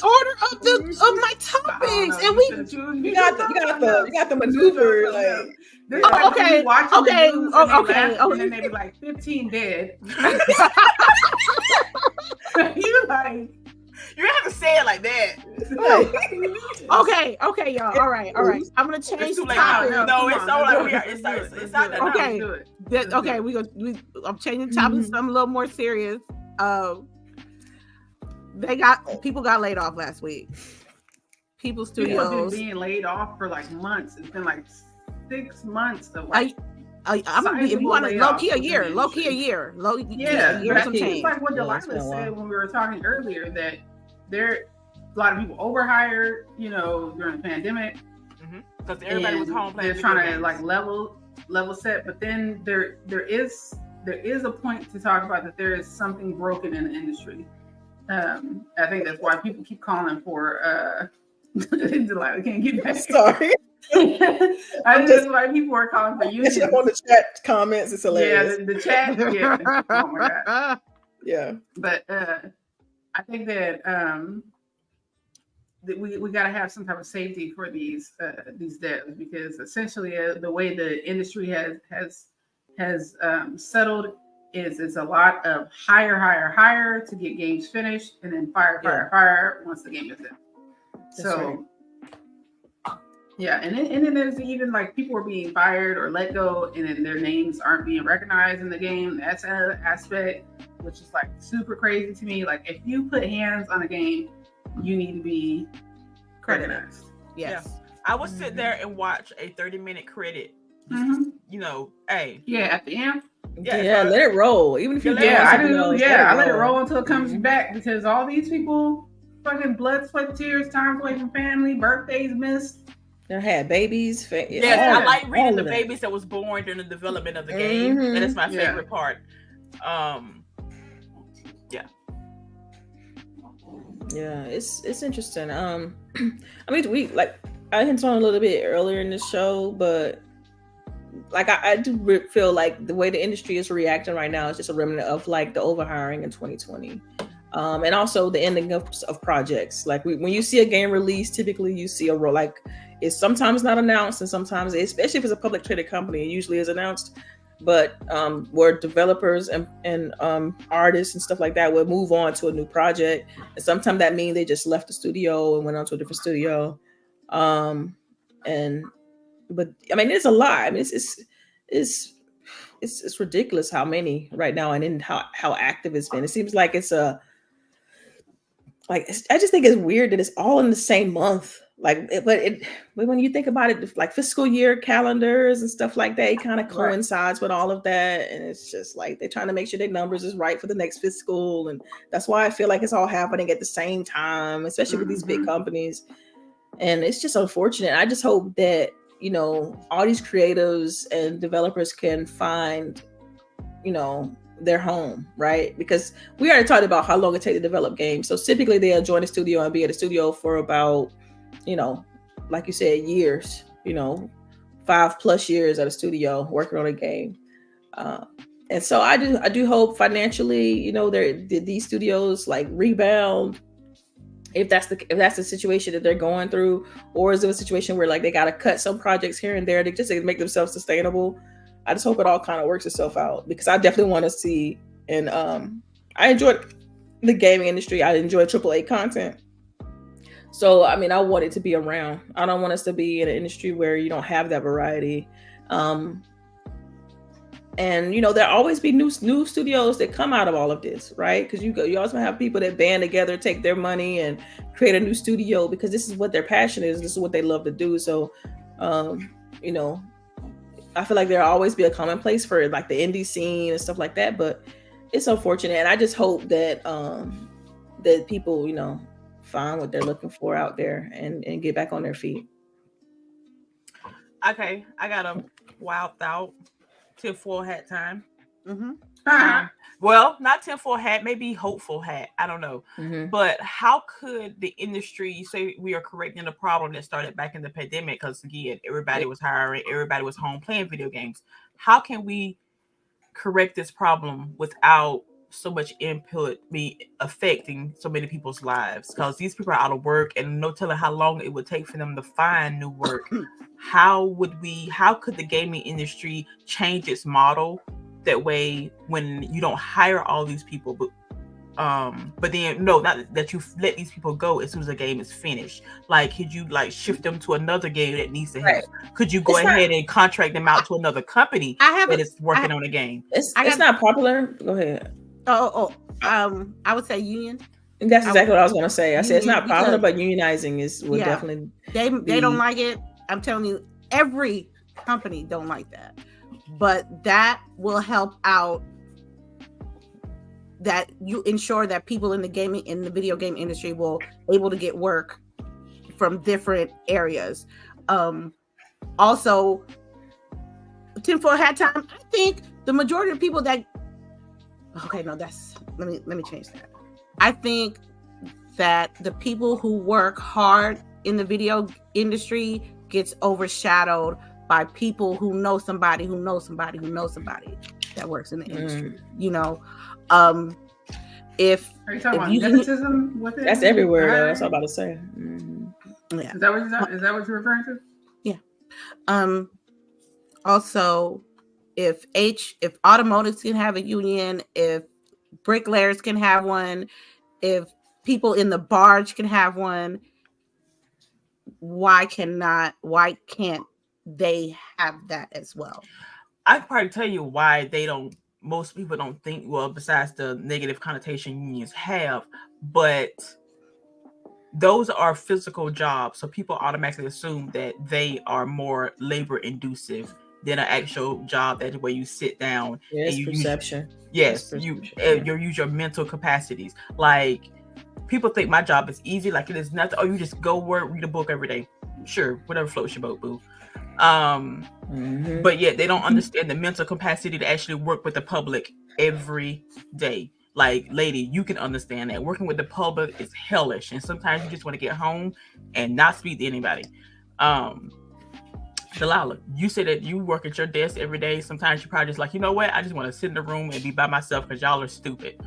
order of my I don't topics, know. and we You got the maneuver. Like, This Oh, is like when okay, you watch the okay, news oh, and they okay, laugh, oh. and then they be like 15 dead. You like, You have to say it like that. okay, y'all. All right. I'm gonna change It's too the late topic. now. No, it's all like we are. It's not that Okay. now. do it. Okay, I'm changing topic to something a little more serious. People got laid off last week. People People have been Studios. being laid off for like months. It's been like 6 months of like. I'm gonna be, if you want to low key a year, Yeah, but I think it's like what Delilah said when we were talking earlier, that a lot of people overhired, during the pandemic. Because everybody was home playing. They're trying to like level set, but then there is a point to talk about that there is something broken in the industry. I think that's why people keep calling for Delilah can't get back. Sorry. I think that's why people are calling for unions. On the chat comments, it's hilarious. Yeah, the chat. Yeah. Oh my god. Yeah. But I think that we got to have some type of safety for these devs, because essentially the way the industry has settled is it's a lot of hire to get games finished, and then fire once the game is done. So. Yeah, and then there's even like people are being fired or let go, and then their names aren't being recognized in the game. That's another aspect, which is like super crazy to me. Like, if you put hands on a game, you need to be recognized. Yes. Yeah. I would sit there and watch a 30-minute credit. Hey. Yeah, at the end. Yeah, let it roll. Even if you I do. Yeah, I let it roll until it comes back, because all these people, fucking blood, sweat, tears, time away from family, birthdays missed. They had babies. Yes, I like reading the babies that was born during the development of the game. That is my favorite part. Yeah, it's interesting. I mean, I hinted on a little bit earlier in the show, but like I do feel like the way the industry is reacting right now is just a remnant of like the overhiring in 2020. And also the ending of projects. Like when you see a game release, typically you see a role, like it's sometimes not announced, and sometimes, especially if it's a public traded company, it usually is announced. But where developers and artists and stuff like that would move on to a new project, and sometimes that means they just left the studio and went on to a different studio. But I mean, it's a lot. I mean, it's ridiculous how many right now, and then how active it's been. It seems like I just think it's weird that it's all in the same month. But when you think about it, like fiscal year calendars and stuff like that, it kind of coincides with all of that. And it's just like they're trying to make sure their numbers is right for the next fiscal. And that's why I feel like it's all happening at the same time, especially with these big companies. And it's just unfortunate. I just hope that, all these creatives and developers can find, their home, right? Because we already talked about how long it takes to develop games. So typically they'll join a studio and be at a studio for about, like you said, years, 5+ years at a studio working on a game. And so I do hope financially, these studios like rebound, if that's the situation that they're going through, or is it a situation where like they got to cut some projects here and there to just make themselves sustainable. I just hope it all kind of works itself out, because I definitely want to see, and I enjoyed the gaming industry. I enjoy AAA content. So, I mean, I want it to be around. I don't want us to be in an industry where you don't have that variety. And, there'll always be new studios that come out of all of this, right? Because you also have people that band together, take their money and create a new studio, because this is what their passion is. This is what they love to do. So, I feel like there'll always be a common place for like the indie scene and stuff like that, but it's unfortunate. And I just hope that that people, find what they're looking for out there and get back on their feet. Okay, I got a wild thought. Tinfoil hat time. Well, not tinfoil hat, maybe hopeful hat. I don't know. But how could the industry say we are correcting the problem that started back in the pandemic? Because again, everybody was hiring, everybody was home playing video games. How can we correct this problem without so much input be affecting so many people's lives? Because these people are out of work, and no telling how long it would take for them to find new work. How could the gaming industry change its model? That way, when you don't hire all these people, but But then no, not that you let these people go as soon as the game is finished. Like, could you like shift them to another game that needs to help? Could you go ahead and contract them out to another company that is working on a game? It's not popular. Go ahead. I would say union. That's exactly what I was gonna say. I said it's not popular, but unionizing would definitely. They don't like it. I'm telling you, every company don't like that, but that will help out. That you ensure that people in the video game industry will able to get work from different areas. Also, tinfoil hat time. I think the majority of people that let me change that. I think that the people who work hard in the video industry gets overshadowed by people who know somebody who knows somebody who knows somebody that works in the industry. You know, if are you talking about nepotism with it? That's everywhere though. That's what I'm about to say. Yeah. Is that what you're referring to? Yeah. Also, if automotives can have a union, if bricklayers can have one, if people in the barge can have one, why can't they have that as well? I can probably tell you why most people don't think, well, besides the negative connotation unions have, but those are physical jobs. So people automatically assume that they are more labor inducive than an actual job that where you sit down. Yeah, it's perception. You use your mental capacities. Like, people think my job is easy, like it is nothing. Oh, you just go work, read a book every day. Sure, whatever floats your boat, boo. But yet they don't understand the mental capacity to actually work with the public every day. Like, lady, you can understand that working with the public is hellish, and sometimes you just want to get home and not speak to anybody. Delilah, you say that you work at your desk every day. Sometimes you probably just like, you know what? I just want to sit in the room and be by myself because y'all are stupid.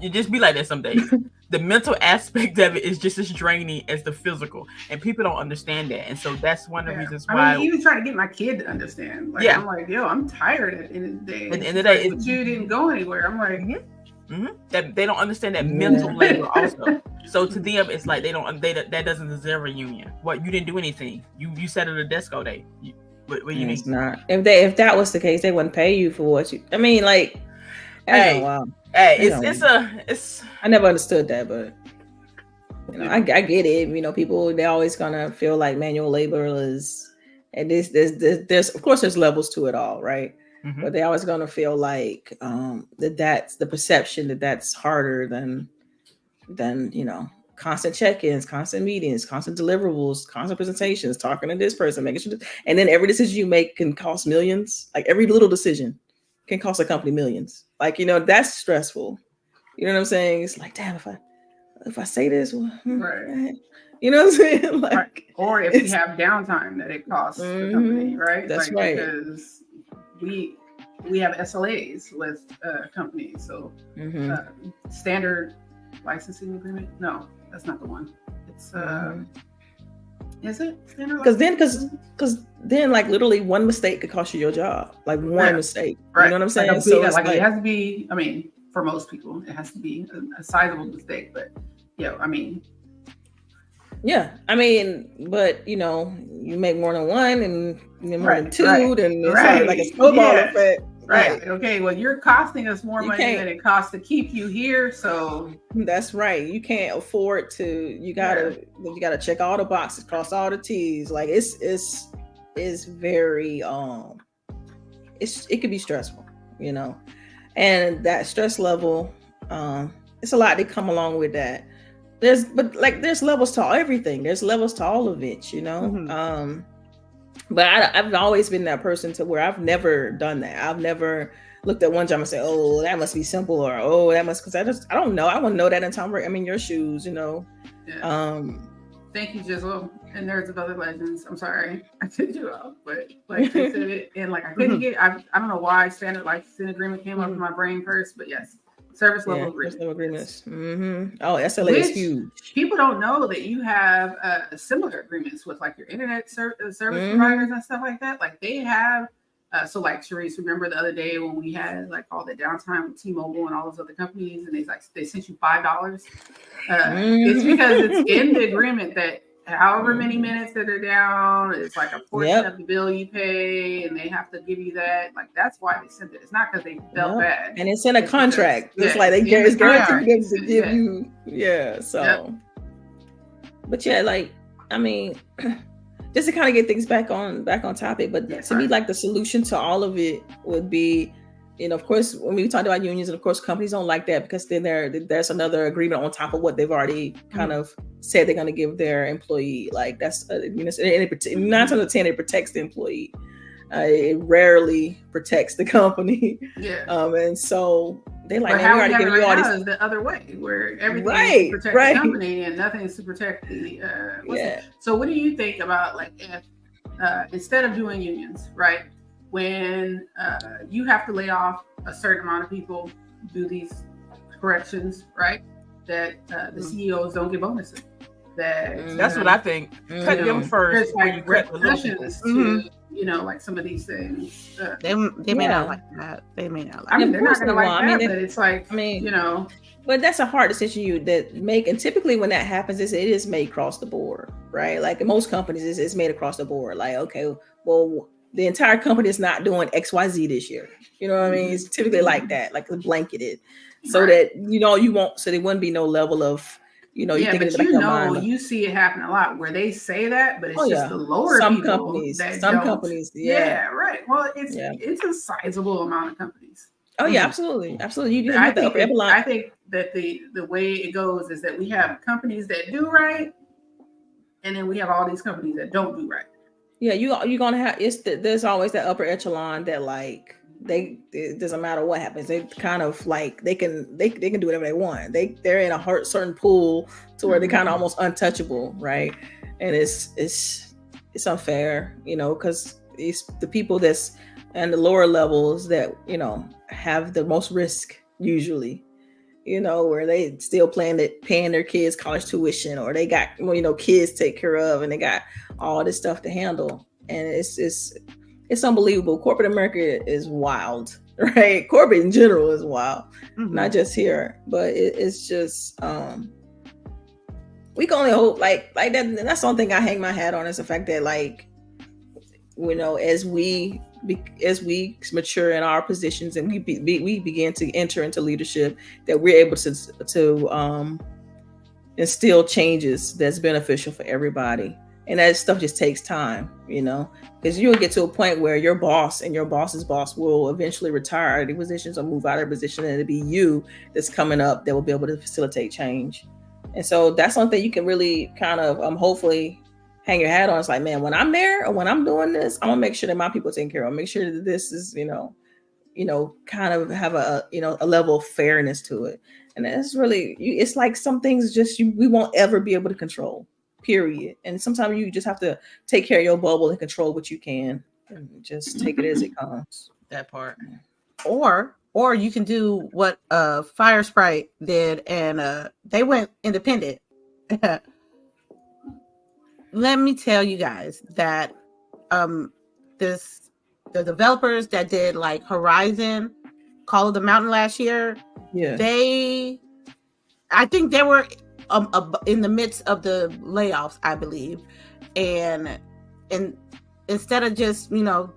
You just be like that some days. The mental aspect of it is just as draining as the physical, and people don't understand that. And so that's one of the reasons why. I mean, even trying to get my kid to understand. Like, I'm like, yo, I'm tired at the end of the day. At the end of the day, but you didn't go anywhere. I'm like, that they don't understand that mental labor also. So to them, it's like that doesn't deserve a union. What, you didn't do anything? You sat at a desk all day. What you mean? It's not. If that was the case, they wouldn't pay you for what you. I mean, like, it's. I never understood that, but you know, I get it. You know, people, they're always gonna feel like manual labor is, and there's of course there's levels to it all, right? But they always gonna feel like that's the perception that's harder than you know, constant check-ins, constant meetings, constant deliverables, constant presentations, talking to this person, making sure, and then every decision you make can cost millions. Like, every little decision can cost a company millions. Like, you know, that's stressful. You know what I'm saying? It's like, damn, if I say this, right. You know what I'm saying? Like, right. Or if you have downtime that it costs the company, right? That's like, right. Because we have SLAs with companies, so standard licensing agreement. No, that's not the one. It's is it standard? Because then like literally one mistake could cost you your job. Like one mistake. Right. You know what I'm saying? Like so like it has to be. I mean, for most people, it has to be a sizable mistake. But I mean. Yeah, I mean, but you know, you make more than one and more than two, then it's like a snowball effect. Right. Okay. Well, you're costing us more money than it costs to keep you here. So that's right. You can't afford to. You gotta check all the boxes, cross all the T's. Like it's very it could be stressful, you know, and that stress level, it's a lot that come along with that. There's levels to everything. There's levels to all of it, you know. But I've always been that person to where I've never done that. I've never looked at one job and say, "Oh, that must be simple," or "Oh, that must," because I don't know. I want to know that until I'm in your shoes, you know. Yeah. Thank you, Jizzle, and Nerds of Other Legends. I'm sorry I took you off, but like they said it, and like I couldn't get. I don't know why standard licensing agreement came up in my brain first, but yes. Service level agreements. Oh, SLA is huge. People don't know that you have similar agreements with like your internet service providers and stuff like that. Like they have So like CHAREECE, remember the other day when we had like all the downtime with T-Mobile and all those other companies, and they sent you $5. It's because it's in the agreement that however many minutes that are down, it's like a portion of the bill you pay, and they have to give you that. Like that's why they sent it. It's not because they felt bad, and it's in a contract. Because, it's like it's guaranteed to give you. So, but like I mean. Just to kind of get things back on topic, but to me, like the solution to all of it would be, of course, when we talked about unions, and of course, companies don't like that because then there's another agreement on top of what they've already kind of said they're going to give their employee. Like that's 9 times out of 10 it protects the employee. It rarely protects the company. And so they like, how we already given you all these the other way, where everything is to protect the company and nothing is to protect the. So, what do you think about like if instead of doing unions, right? When you have to lay off a certain amount of people, do these corrections, right? That the CEOs don't get bonuses. That's what I think. Cut them first. Like repercussions to like some of these things. They may not like that. They may not like. I mean, they're not going to like that. But it's like But that's a hard decision that make, and typically when that happens, it is made across the board, right? Like in most companies, it's made across the board. Like, okay, well, the entire company is not doing XYZ this year. You know what I mean? It's typically like that, like blanketed, so that you won't. So there wouldn't be no level of. You see it happen a lot where they say that, but it's just the lower companies. Some companies, right. Well, it's a sizable amount of companies. Oh yeah, absolutely. You I think that the way it goes is that we have companies that do right, and then we have all these companies that don't do right. Yeah, you're gonna have there's always that upper echelon that like. It doesn't matter what happens. They kind of like they can do whatever they want. They're in a certain pool to where they're kind of almost untouchable, right? And it's unfair, because it's the people that's and the lower levels that have the most risk usually, where they still paying their kids college tuition, or they got kids to take care of, and they got all this stuff to handle, and it's unbelievable. Corporate America is wild, right? Corporate in general is wild, not just here, but it's just we can only hope like that. That's the only thing I hang my hat on is the fact that as we mature in our positions and we begin to enter into leadership, that we're able to instill changes that's beneficial for everybody. And that stuff just takes time, because you'll get to a point where your boss and your boss's boss will eventually retire out of the positions or move out of their position, and it'll be you that's coming up that will be able to facilitate change. And so that's something you can really kind of hopefully hang your hat on. It's like, man, when I'm there or when I'm doing this, I'm gonna make sure that my people are taken care of. Make sure that this is, kind of have a level of fairness to it. And it's really, it's like some things just we won't ever be able to control. Period. And sometimes you just have to take care of your bubble and control what you can, and just take it as it comes. That part. Or you can do what Fire Sprite did, and they went independent. Let me tell you guys that the developers that did like Horizon Call of the Mountain last year, I think they were in the midst of the layoffs, I believe, and instead of just dealing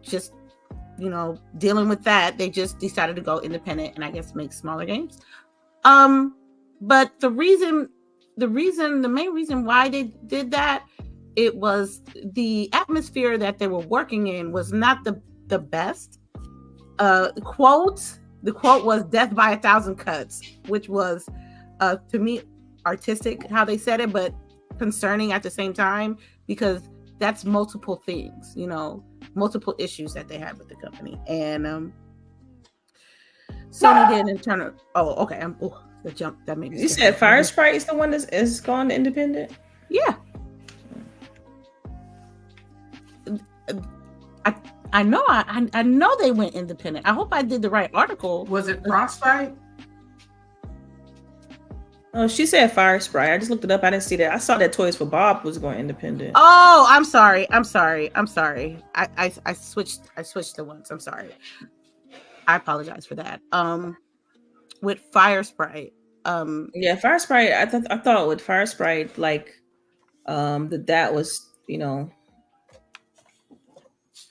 with that, they just decided to go independent and I guess make smaller games. But the main reason why they did that, it was the atmosphere that they were working in was not the best. The quote was "death by 1,000 cuts," which was to me artistic how they said it, but concerning at the same time, because that's multiple things, multiple issues that they had with the company. And Sony did internal. Oh, okay. The jump that made me. You said Fire Sprite is the one that is gone independent. Yeah. I know. I know they went independent. I hope I did the right article. Was it Frostbite? Oh, she said Fire Sprite. I just looked it up. I didn't see that. I saw that Toys for Bob was going independent. Oh, I'm sorry. I switched the ones. I'm sorry. I apologize for that. With Fire Sprite. Yeah, Fire Sprite. I thought with Fire Sprite, like, that was,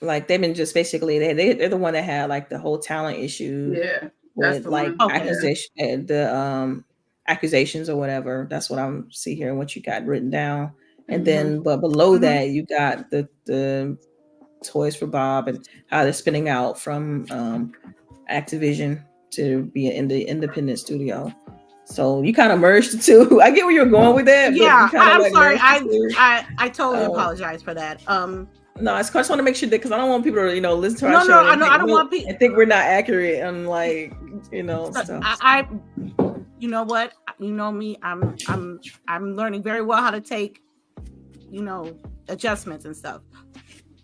like they've been just basically they're the one that had like the whole talent issue. Yeah, that's with the like one. Accusations or whatever. That's what I'm see here and what you got written down. And Mhm. then, but below that, you got the Toys for Bob and how they're spinning out from Activision to be in the independent studio. So you kind of merged the two. I get where you're going with that. Yeah, but I'm like sorry. I totally apologize for that. No, I just want to make sure that because I don't want people to listen to our No, show. I don't want people. I think we're not accurate on like stuff. I you know what? You know me. I'm learning very well how to take adjustments and stuff.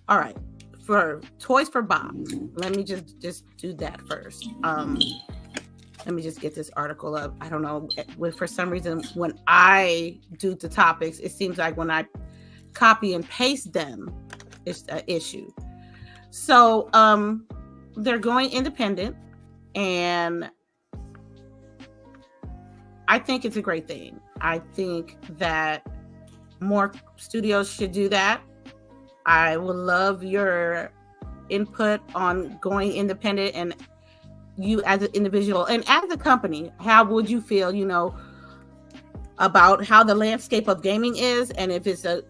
All right, for Toys for Bob, let me just do that first. Let me just get this article up. I don't know. For some reason, when I do the topics, it seems like when I copy and paste them, it's an issue. So they're going independent, and I think it's a great thing. I think that more studios should do that. I would love your input on going independent, and you as an individual and as a company, how would you feel, about how the landscape of gaming is, and if it's a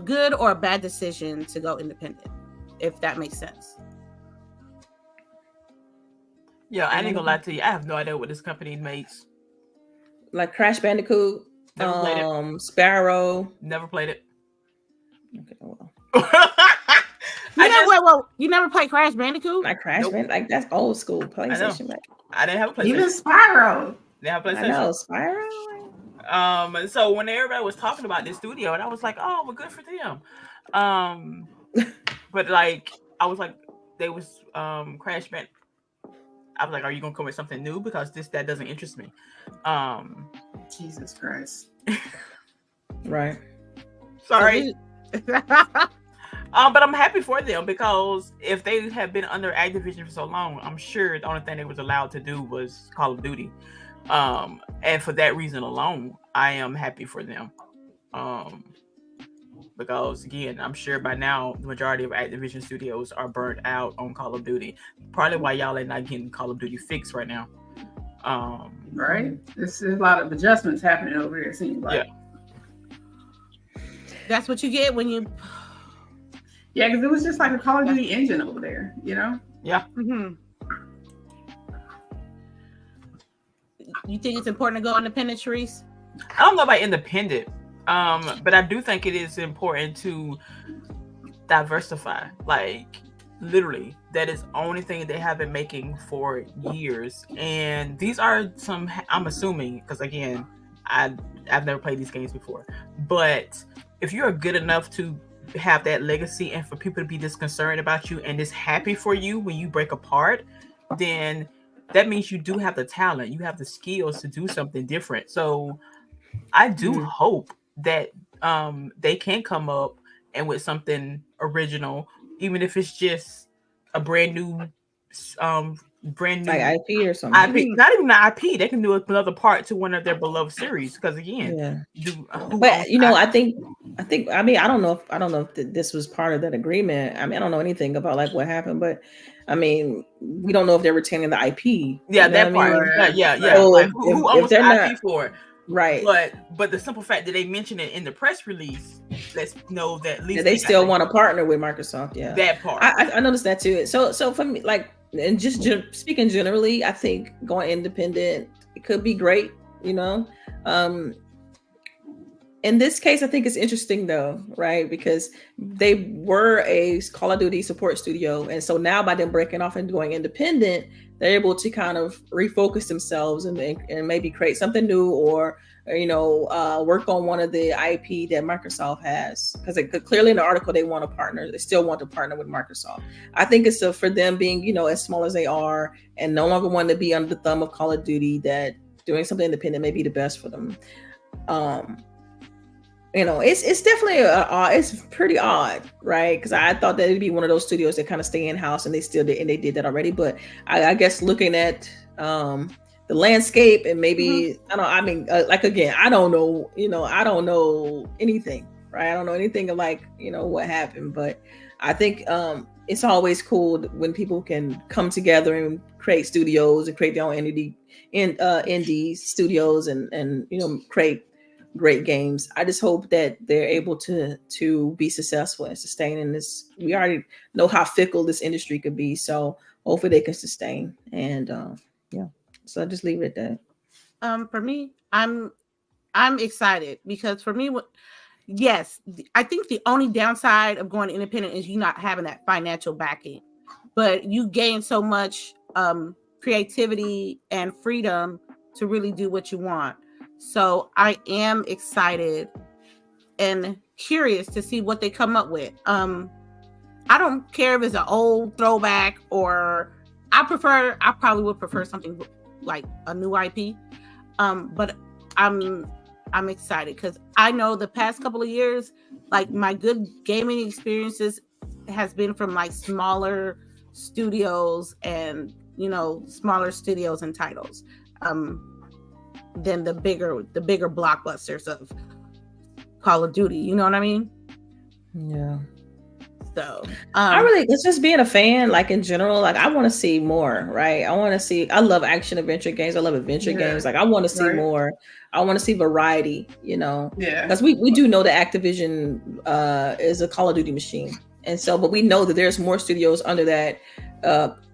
good or a bad decision to go independent, if that makes sense. Yeah, I ain't gonna lie to you. I have no idea what this company makes. Like Crash Bandicoot, Never played it. Sparrow. Never played it. Okay, well. You never played Crash Bandicoot? Like Crash Bandicoot, like that's old school PlayStation. I didn't have a PlayStation. Even Spyro. They have a PlayStation. I know Spyro. So when everybody was talking about this studio, and I was like, oh, well, good for them. But like, I was like, they was Crash Bandicoot. I was like, are you gonna come with something new? Because that doesn't interest me. Jesus Christ. Right. Sorry. But I'm happy for them, because if they have been under Activision for so long, I'm sure the only thing they was allowed to do was Call of Duty. And for that reason alone, I am happy for them. Because again, I'm sure by now the majority of Activision studios are burnt out on Call of Duty. Probably why y'all ain't not getting Call of Duty fixed right now. Right? There's a lot of adjustments happening over here, it seems like. Yeah. That's what you get when you... Yeah, because it was just like a Call of Duty engine over there, Yeah. Mm-hmm. You think it's important to go independent, CHAREECE? I don't know about independent, but I do think it is important to diversify. Like, literally, that is the only thing they have been making for years. And these are some, I'm assuming, because again, I've never played these games before, but if you're good enough to have that legacy and for people to be this concerned about you and this happy for you when you break apart, then that means you do have the talent, you have the skills to do something different. So I do hope that they can come up and with something original, even if it's just a brand new like IP or something. IP, not even an IP. They can do another part to one of their beloved series. Because again, I think. I mean, I don't know if this was part of that agreement. I mean, I don't know anything about like what happened, but I mean, we don't know if they're retaining the IP. Yeah, that part. I mean? Yeah. So like, who owns the IP for it? Right. But the simple fact that they mention it in the press release lets know that at least they still want to partner with Microsoft. Yeah, that part. I noticed that too. So for me, like, and just speaking generally, I think going independent, it could be great. In this case, I think it's interesting though, right? Because they were a Call of Duty support studio, and so now by them breaking off and going independent, they're able to kind of refocus themselves and maybe create something new, or work on one of the IP that Microsoft has. Because clearly in the article they want to partner, they still want to partner with Microsoft. I think it's for them being as small as they are and no longer wanting to be under the thumb of Call of Duty, that doing something independent may be the best for them. It's definitely it's pretty odd, right? Because I thought that it'd be one of those studios that kind of stay in house, and they still did, and they did that already. But I guess looking at the landscape and maybe again, I don't know, I don't know anything, right? I don't know anything of what happened, but I think it's always cool when people can come together and create studios and create their own indie studios and create great games. I just hope that they're able to be successful and sustain in this. We already know how fickle this industry could be, so hopefully they can sustain. And so I just leave it at that. For me, I'm excited because for me, yes, I think the only downside of going independent is you not having that financial backing, but you gain so much creativity and freedom to really do what you want. So I am excited and curious to see what they come up with. I don't care if it's an old throwback or I probably would prefer something like a new IP. But I'm excited because I know the past couple of years, like my good gaming experiences has been from like smaller studios and smaller studios and titles. Than the bigger blockbusters of Call of Duty. You know what I mean? Yeah. So it's just being a fan, like in general, like I want to see more, right? I love action adventure games. I love adventure games. Like I want to see more. I want to see variety, Yeah. Because we do know that Activision is a Call of Duty machine. And so, but we know that there's more studios under that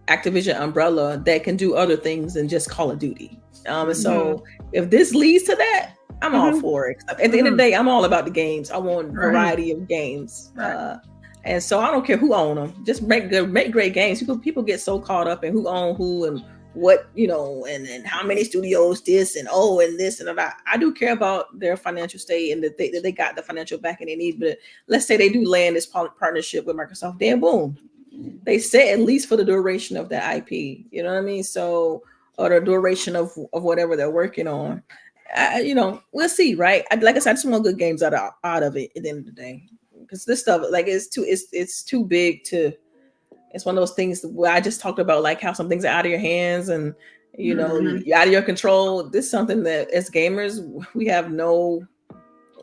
Activision umbrella that can do other things than just Call of Duty. And so if this leads to that, I'm all for it. At the end of the day, I'm all about the games. I want variety of games. And so I don't care who own them. Just make great games. People get so caught up in who own who and what, and how many studios this and this and that. I do care about their financial state and that they got the financial backing they need. But let's say they do land this partnership with Microsoft, then boom. They say at least for the duration of the IP. You know what I mean? So, or the duration of whatever they're working on. We'll see, right? Like I said, I just want good games out of it at the end of the day. Because this stuff, like, it's too big to. It's one of those things where I just talked about, like how some things are out of your hands and you're out of your control. This is something that as gamers we have no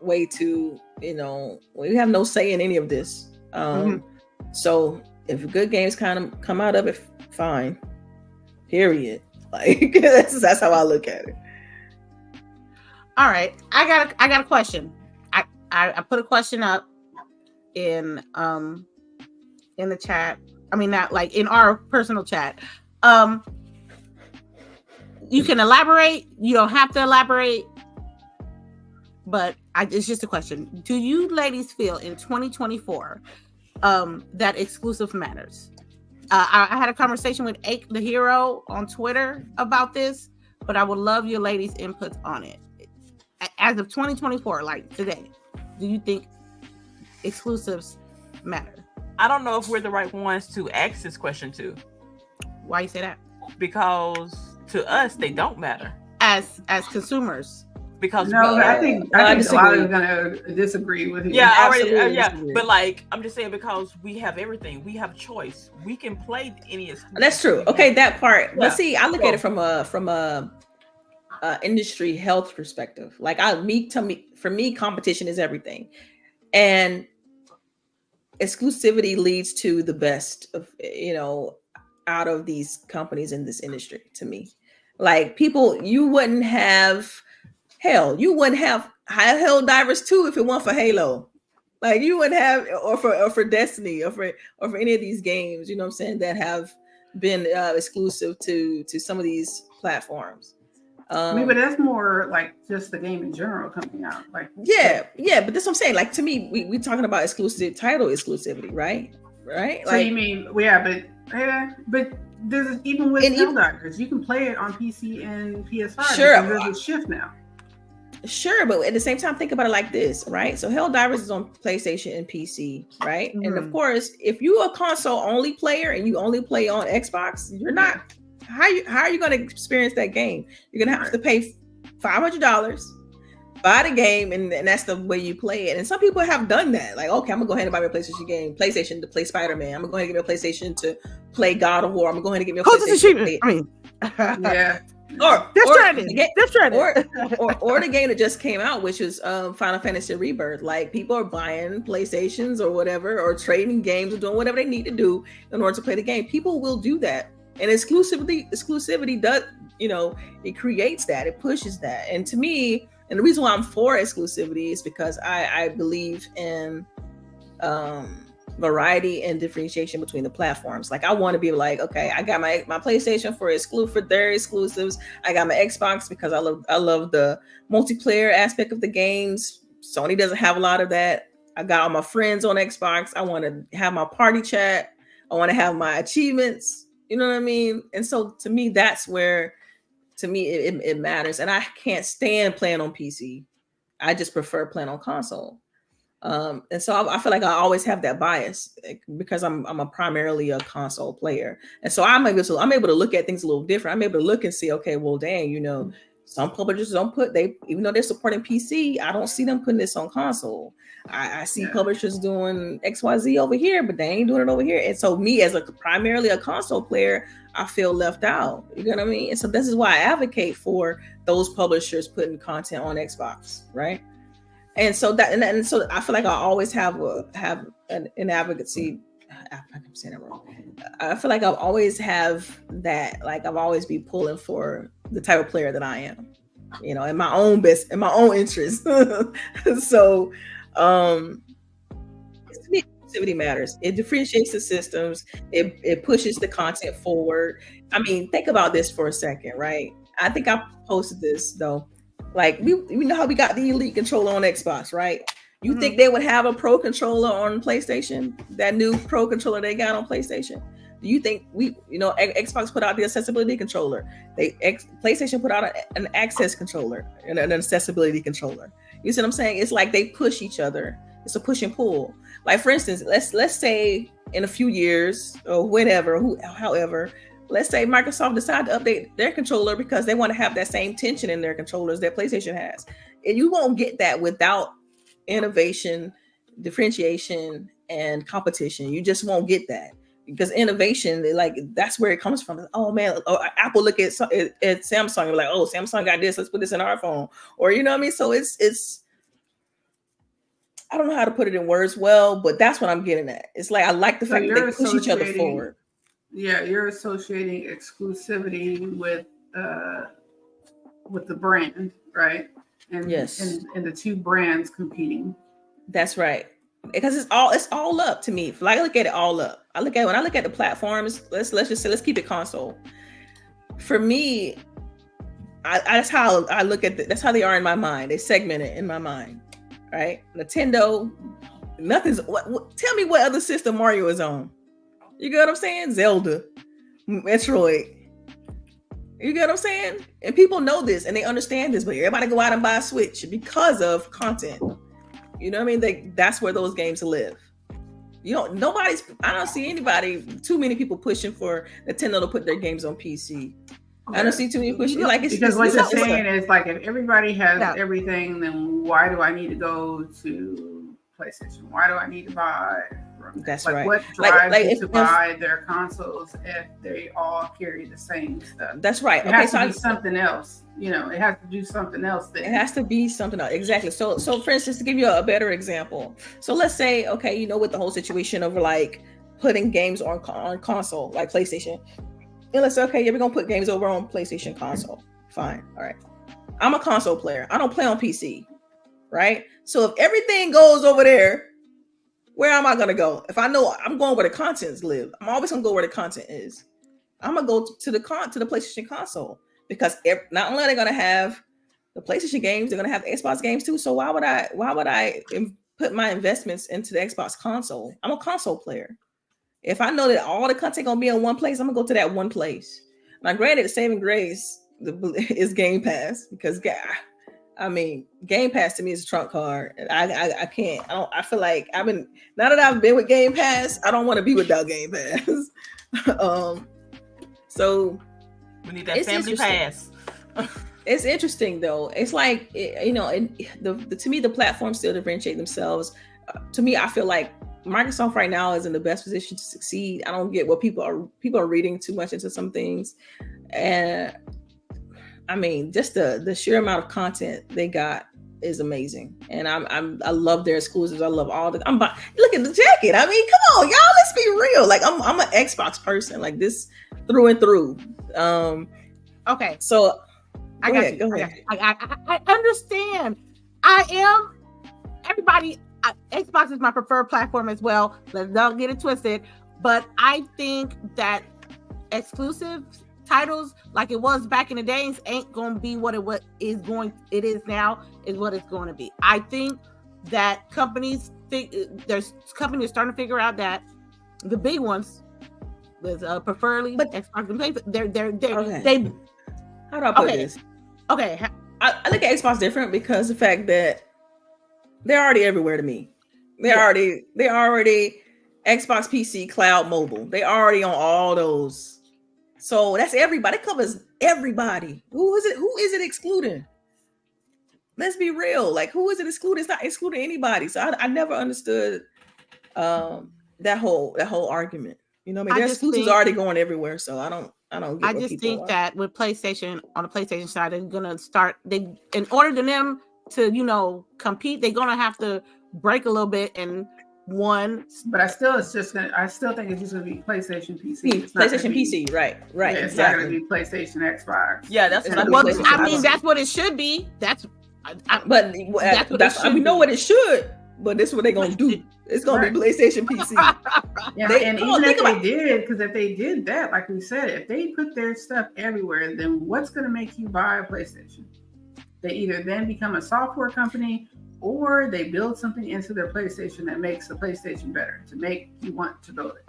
way to, we have no say in any of this. So if good games kind of come out of it, fine. Period. Like that's how I look at it. All right, I got a question. I put a question up in the chat. I mean, not like in our personal chat. You can elaborate. You don't have to elaborate. But it's just a question. Do you ladies feel in 2024 that exclusive matters? I had a conversation with Ake the Hero on Twitter about this, but I would love your ladies' input on it. As of 2024, like today, do you think exclusives matter? I don't know if we're the right ones to ask this question to. Why you say that? Because to us, they don't matter. As consumers. Because I think a lot are gonna disagree with you. Yeah, already. But like, I'm just saying because we have everything, we have choice. We can play any. That's true. Okay, that part. Yeah. But see, I look at it from a industry health perspective. Like for me, competition is everything, and exclusivity leads to the best of out of these companies in this industry. To me, like you wouldn't have Helldivers 2 if it weren't for Halo. Like you wouldn't have, or for Destiny, or for any of these games, that I'm saying, that have been exclusive to some of these platforms. But that's more like just the game in general coming out. Like but that's what I'm saying. Like to me, we talking about title exclusivity, right? Right. So you mean but there's even with Helldivers, you can play it on PC and PS5. Sure, there's a shift now. Sure, but at the same time, think about it like this, right? So Helldivers is on PlayStation and PC, right? And of course, if you're a console only player and you only play on Xbox, you're not. How are you going to experience that game? You're going to have to pay $500, buy the game, and that's the way you play it. And some people have done that. Like, okay, I'm gonna go ahead and buy me a PlayStation to play Spider-Man. I'm gonna go ahead and get me a PlayStation to play God of War. I'm gonna go ahead and get me a PlayStation. Yeah. Or the game that just came out, which is Final Fantasy Rebirth. Like, people are buying PlayStations or whatever, or trading games, or doing whatever they need to do in order to play the game. People will do that, and exclusivity does, it creates that, it pushes that. And to me, and the reason why I'm for exclusivity is because I believe in variety and differentiation between the platforms. Like, I want to be like, okay, I got my PlayStation for their exclusives. I got my Xbox because I love the multiplayer aspect of the games. Sony doesn't have a lot of that. I got all my friends on Xbox. I want to have my party chat. I want to have my achievements. You know what I mean? And so to me, that's where, to me, it matters. And I can't stand playing on PC. I just prefer playing on console. And so I feel like I always have that bias because I'm primarily a console player. And so I'm able to look at things a little different. I'm able to look and see, okay, well, dang, some publishers even though they're supporting PC, I don't see them putting this on console. I see publishers doing XYZ over here, but they ain't doing it over here. And so me, as primarily a console player, I feel left out. You know what I mean? And so this is why I advocate for those publishers putting content on Xbox, right? And so so I feel like I always have an advocacy. I'm saying it wrong. I feel like I've always have that. Like, I've always be pulling for the type of player that I am, in my own interest. So, exclusivity matters. It differentiates the systems. It pushes the content forward. I mean, think about this for a second, right? I think I posted this though. Like, we know how we got the Elite controller on Xbox, right? You think they would have a Pro controller on PlayStation? That new Pro controller they got on PlayStation? Do you think Xbox put out the accessibility controller? PlayStation put out an access controller and an accessibility controller. You see what I'm saying? It's like they push each other. It's a push and pull. Like, for instance, let's say in a few years or however, let's say Microsoft decide to update their controller because they want to have that same tension in their controllers that PlayStation has. And you won't get that without innovation, differentiation, and competition. You just won't get that, because innovation, like, that's where it comes from. Oh man, Apple look at Samsung and be like, oh, Samsung got this, let's put this in our phone. Or, you know what I mean? So it's I don't know how to put it in words well, but that's what I'm getting at. It's like, I like the fact that they push each other forward. Yeah, you're associating exclusivity with the brand, right? And yes, and the two brands competing. That's right. Because it's all up to me. Like, I look at it all up. When I look at the platforms, let's just say, let's keep it console. For me, that's how I look at that's how they are in my mind. They segment it in my mind, right? Nintendo, tell me what other system Mario is on. You get what I'm saying? Zelda, Metroid. You get what I'm saying? And people know this and they understand this, but everybody go out and buy a Switch because of content. You know what I mean? That's where those games live. I don't see too many people pushing for Nintendo to put their games on PC. I don't see too many pushing. Because what you're saying is, like, if everybody has everything, then why do I need to go to PlayStation? Why do I need to buy? That's like, right. What drives you to buy their consoles if they all carry the same stuff? That's right. It has to be something else. It has to do something else. It has to be something else. Exactly. So for instance, to give you a better example, so let's say, okay, with the whole situation of like putting games on console, like PlayStation, and let's say, okay, yeah, we're gonna put games over on PlayStation console. Fine. All right. I'm a console player. I don't play on PC, right? So if everything goes over there, where am I going to go? If I know I'm going where the contents live, I'm always going to go where the content is. I'm going to go to the PlayStation console, because not only are they going to have the PlayStation games, they're going to have the Xbox games too. So why would I put my investments into the Xbox console? I'm a console player. If I know that all the content going to be in one place, I'm going to go to that one place. Now, granted, the saving grace is Game Pass, because Game Pass to me is a trump card. I can't. I feel like now that I've been with Game Pass, I don't want to be without Game Pass. So we need that family pass. It's interesting though. It's like and to me the platforms still differentiate themselves. To me, I feel like Microsoft right now is in the best position to succeed. I don't get what people are reading too much into some things, and I mean just the sheer amount of content they got is amazing. And I love their exclusives. I love all the. Look at the jacket. I mean, come on, y'all. Let's be real. Like I'm an Xbox person, like this through and through. Okay, so. I got you. Go ahead. I understand. I am everybody. Xbox is my preferred platform as well. Let's not get it twisted. But I think that exclusive titles, like it was back in the days, ain't going to be what it is now. Is what it's going to be. I think that companies there's companies starting to figure out that the big ones, with preferably Xbox and PlayStation, they. How do I put this? Okay. I look at Xbox different because the fact that they're already everywhere to me. They're already Xbox, PC, cloud, mobile. They already on all those. So that's everybody. It covers everybody. Who is it excluding? Let's be real. Like, who is it excluding? It's not excluding anybody. So I never understood that whole argument. You know what I mean? Their exclusives are already going everywhere. So I don't get. I just think that with PlayStation, on the PlayStation side, they're gonna start. In order for them to compete, they're gonna have to break a little bit and one. But I still think it's just gonna be PlayStation PC. PlayStation PC, right? Yeah, it's not gonna be PlayStation Xbox. Yeah, that's what I mean. That's what it should be. We know what it should. But this is what they're gonna do. It's gonna be PlayStation PC. Yeah, and even if they did, because if they did that, like we said, if they put their stuff everywhere, then what's gonna make you buy a PlayStation? They either then become a software company or they build something into their PlayStation that makes the PlayStation better to make you want to build it.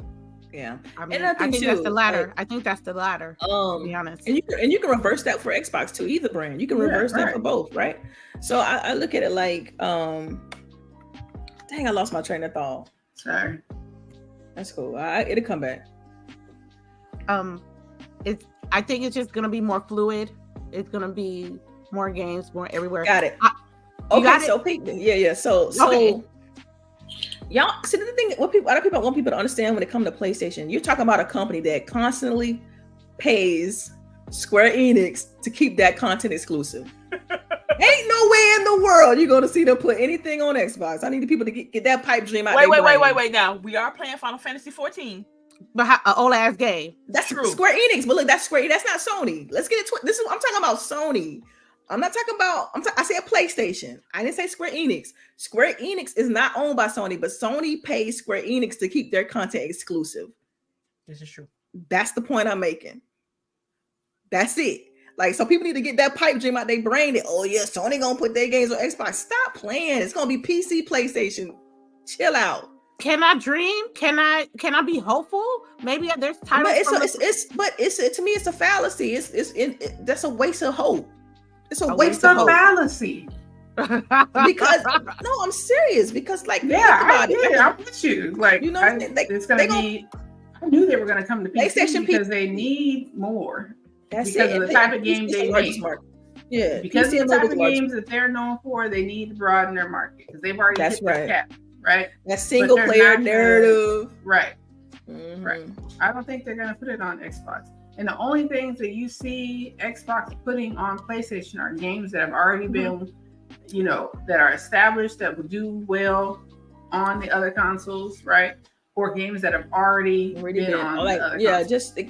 Yeah, I think that's the latter. I think that's the latter. To be honest, and you can reverse that for Xbox too. Either brand, you can reverse that for both, right? So I look at it like, dang, I lost my train of thought. Sorry. That's cool. It'll come back. I think it's just gonna be more fluid. It's gonna be more games, more everywhere. Got it. So y'all see the thing. What I want people to understand when it comes to PlayStation, you're talking about a company that constantly pays Square Enix to keep that content exclusive. Ain't no way in the world you're going to see them put anything on Xbox. I need the people to get that pipe dream out. Wait. Now we are playing Final Fantasy 14, but an old ass game. That's true. Square Enix, but look, that's Square. That's not Sony. Let's get it. I'm talking about Sony. I'm not talking about. I said PlayStation. I didn't say Square Enix. Square Enix is not owned by Sony, but Sony pays Square Enix to keep their content exclusive. This is true. That's the point I'm making. That's it. Like, so people need to get that pipe dream out their brain that, oh yeah, Sony gonna put their games on Xbox. Stop playing. It's gonna be PC, PlayStation. Chill out. Can I dream? Can I be hopeful? Maybe there's time. But to me, it's a fallacy. That's a waste of hope. It's a waste of hope. Fallacy. Because no, I'm serious. Because I'm with you. Like, it's gonna be. I knew they were gonna come to PlayStation because they need more. Because of the type of games they make. Yeah, because of the type of games that they're known for, they need to broaden their market because they've already hit their cap, right? That single player narrative, right? Mm-hmm. Right. I don't think they're going to put it on Xbox. And the only things that you see Xbox putting on PlayStation are games that have already been, that are established that will do well on the other consoles, right? Or games that have already been on the other consoles. They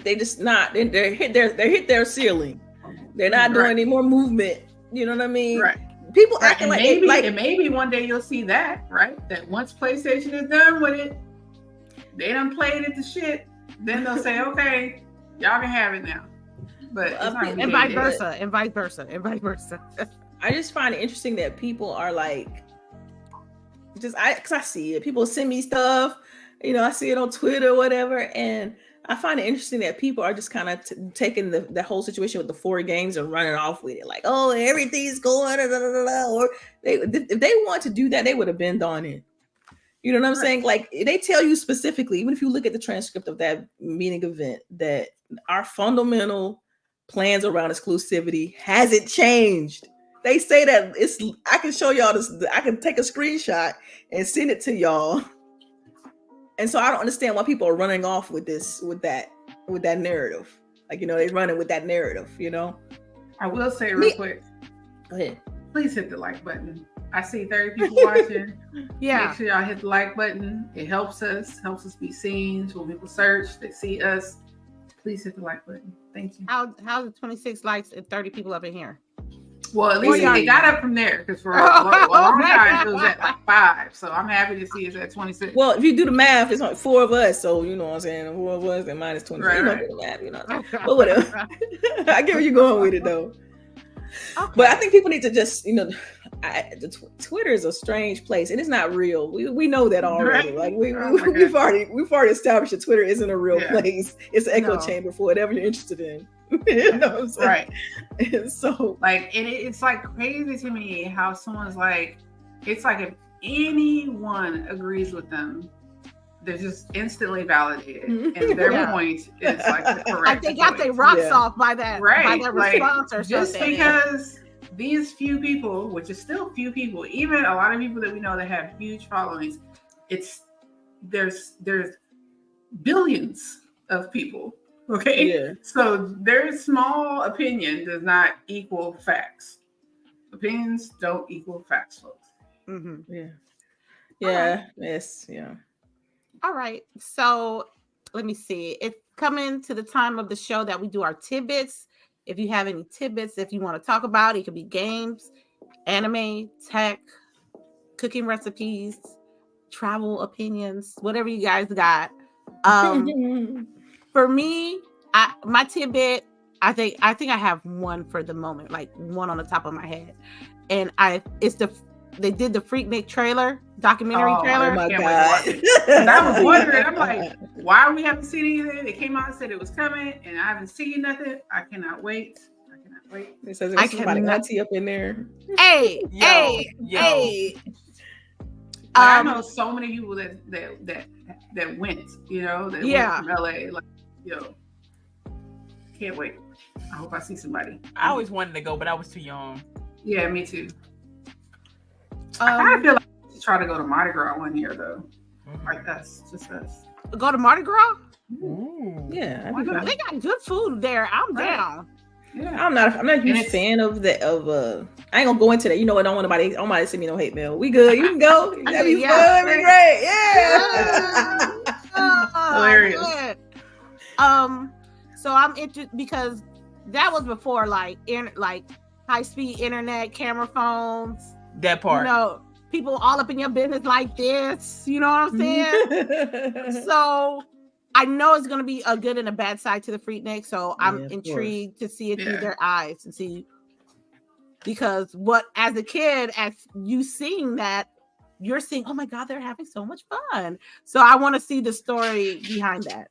hit their ceiling. They're not doing any more movement. You know what I mean? Right. People acting like maybe one day you'll see that, right? That once PlayStation is done with it, they done played it to shit. Then they'll say, okay, y'all can have it now. But and vice versa. I just find it interesting that people are like, because I see it. People send me stuff. I see it on Twitter or whatever, and I find it interesting that people are just kind of taking the whole situation with the 4 games and running off with it, like, oh, everything's going, or if they want to do that, they would have been on it. You know what I'm saying? Like, they tell you specifically, even if you look at the transcript of that meeting event, that our fundamental plans around exclusivity hasn't changed. They say that I can show y'all this. I can take a screenshot and send it to y'all. And so I don't understand why people are running off with that narrative. Like, they're running with that narrative, I will say real quick. Go ahead. Please hit the like button. I see 30 people watching. Yeah. Make sure y'all hit the like button. It helps us be seen. So when people search, they see us. Please hit the like button. Thank you. How's the 26 likes and 30 people up in here? Well, at least it got up from there because for a long time it was at like 5. So I'm happy to see it's at 26. Well, if you do the math, it's like 4 of us. So you know what I'm saying? 4 of us and minus 26. Right, You know, do the math, But whatever. I get where you're going with it though. Okay. But I think people need to just, Twitter is a strange place and it's not real. We know that already. Like we've already established that Twitter isn't a real place. It's an echo chamber for whatever you're interested in. You know what I'm saying? Right. And so it's like crazy to me how someone's like, it's like if anyone agrees with them, they're just instantly validated, and their point is like the correct. Like they got their rocks off by that, right? By that response or just something. because these few people, which is still few people, even a lot of people that we know that have huge followings, there's billions of people. Okay, so their small opinion does not equal facts. Opinions don't equal facts, folks. Mm-hmm. Yes. All right, so let me see. It's coming to the time of the show that we do our tidbits. If you have any tidbits, if you want to talk about it could be games, anime, tech, cooking recipes, travel opinions, whatever you guys got. For me, my tidbit, I think I have one for the moment, like one on the top of my head, and they did the Freaknik documentary trailer. Oh my God! And I was wondering, I'm like, why we haven't seen anything? They came out and said it was coming, and I haven't seen nothing. I cannot wait. It says there's somebody auntie up in there. Hey. I know so many people that went, that went from LA. Like, can't wait. I hope I see somebody. I always wanted to go, but I was too young. Yeah, me too. I kind of feel like we should try to go to Mardi Gras one year though. Like us, just us. Go to Mardi Gras? Ooh. Yeah, they got good food there. I'm down. Yeah. I'm not a huge fan of I ain't gonna go into that. You know what? I don't want nobody send me no hate mail. We good. You can go. That'd be fun. That'd be great. Yeah. Hilarious. So I'm interested because that was before like high speed internet, camera phones. That part. People all up in your business like this. You know what I'm saying? So I know it's going to be a good and a bad side to the Freaknik. So I'm intrigued to see it through their eyes and see, because as a kid, as you seeing that, you're seeing, oh my God, they're having so much fun. So I want to see the story behind that.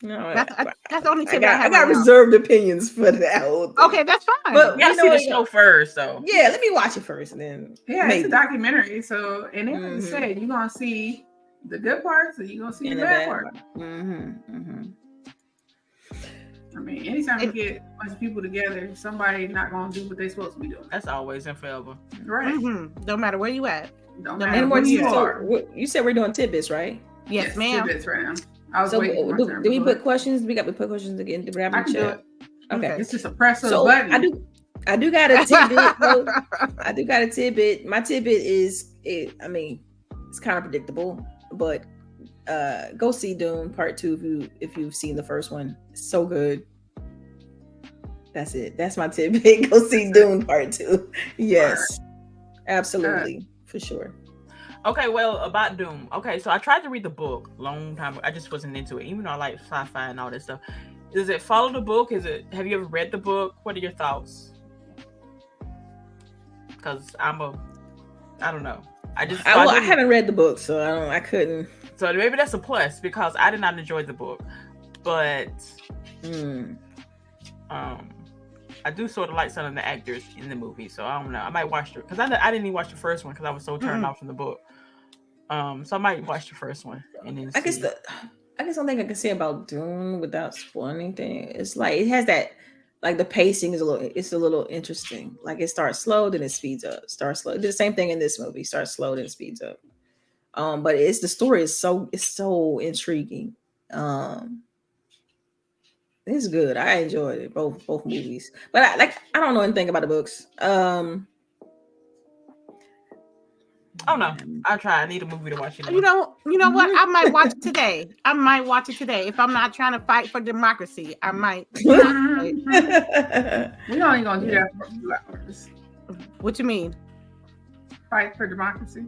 No, that's the only tip I got reserved opinions for that whole thing. Okay, that's fine. But we gotta see the show first, so let me watch it first, and then it's a documentary. So, and they said you're gonna see the good parts, and you're gonna see the bad part. I mean, anytime you get a bunch of people together, somebody's not gonna do what they're supposed to be doing. That's always and forever, right? No matter where you at. No matter where you are. You said we're doing tidbits, right? Yes, ma'am. Tidbits right now. I was waiting. Do we put questions? We put questions again. Do we have I can do it. Okay. It's just a press of a button. I do got a tidbit. I do got a tidbit. My tidbit is, it's kind of predictable, but go see Dune Part 2 if you've seen the first one. It's so good. That's it. That's my tidbit. Go see Dune Part 2. Yes, absolutely, for sure. Okay, well, about Doom. Okay, so I tried to read the book a long time ago. I just wasn't into it, even though I like sci-fi and all that stuff. Does it follow the book? Have you ever read the book? What are your thoughts? Because I don't know. I haven't read the book, so I couldn't. So maybe that's a plus, because I did not enjoy the book. But I do sort of like some of the actors in the movie, so I don't know. I might watch it, because I didn't even watch the first one because I was so turned off from the book. So I might watch the first one, and then I guess one thing I can say about Dune without spoiling anything, it's like it has that, like the pacing is a little interesting. Like it starts slow, then it speeds up. Starts slow. It did the same thing in this movie. Starts slow, then it speeds up. But the story is so intriguing. It's good. I enjoyed it, both movies. But I don't know anything about the books. Oh no, I'll try. I need a movie to watch. You know what? I might watch it today. If I'm not trying to fight for democracy, I might. We only gonna do that for a few hours. What you mean? Fight for democracy.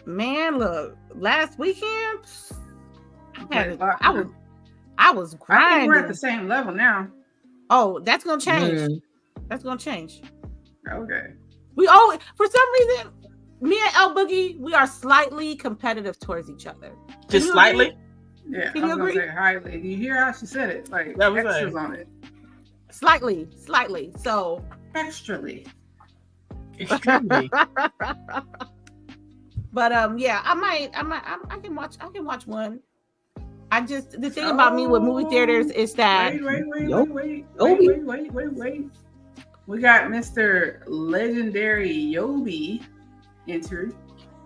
Man, look, last weekend, I was I grinding. think we're at the same level now. Oh, that's gonna change. That's gonna change. Okay. We always, for some reason, me and LBOOGIE, we are slightly competitive towards each other. Just slightly? Agree? Yeah, Can I you was gonna agree? say highly. Do you hear how she said it? Like That was extras right. on it. Slightly. So Extrally. Extremely. but yeah, I can watch one. The thing about me with movie theaters is that Wait. We got Mr. Legendary Yobi entered.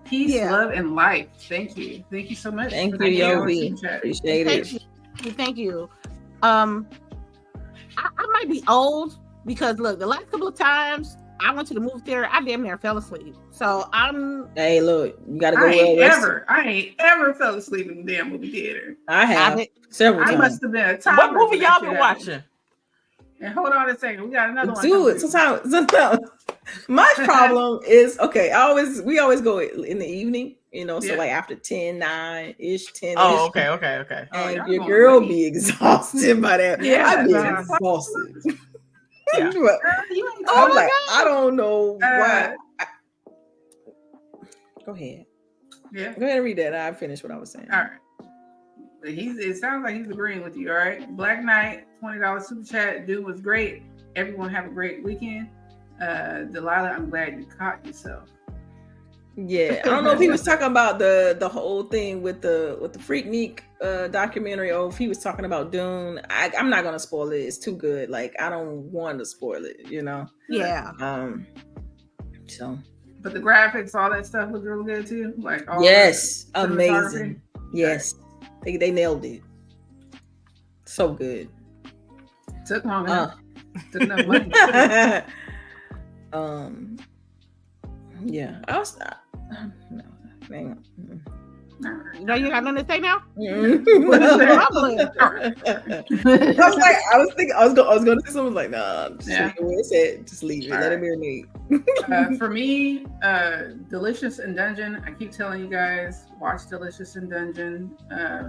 Peace, love, and life. Thank you so much. Thank you, Yobi. Appreciate it. Thank you. I might be old because look, the last couple of times I went to the movie theater, I damn near fell asleep. So I'm. Hey, look, you gotta go. I ain't ever fell asleep in the damn movie theater. I have several times. I must have been a time. What movie y'all been watching? And hold on a second, we got another one. Dude, sometimes my problem is we always go in the evening, so like after 10, 9-ish, 10. Oh, okay. And your girl be exhausted by that. Yeah, I be exhausted. Yeah. I'm like, I don't know why. Go ahead. Yeah. Go ahead and read that. I finished what I was saying. All right. It sounds like he's agreeing with you. All right. Black Knight, $20 super chat. Dude was great. Everyone have a great weekend. Delilah, I'm glad you caught yourself. Yeah, I don't know if he was talking about the whole thing with the Freaknik documentary, or if he was talking about Dune. I'm not gonna spoil it. It's too good. Like I don't want to spoil it. Yeah. So. But the graphics, all that stuff was really good too. Like all yes, amazing. Yes, they nailed it. So good. Took long enough. Took enough money. Yeah, I was. No, hang on. You know you got nothing to say now? I was thinking I was going to say something like, nah, just leave it. Let it marinate. For me, Delicious in Dungeon. I keep telling you guys, watch Delicious in Dungeon.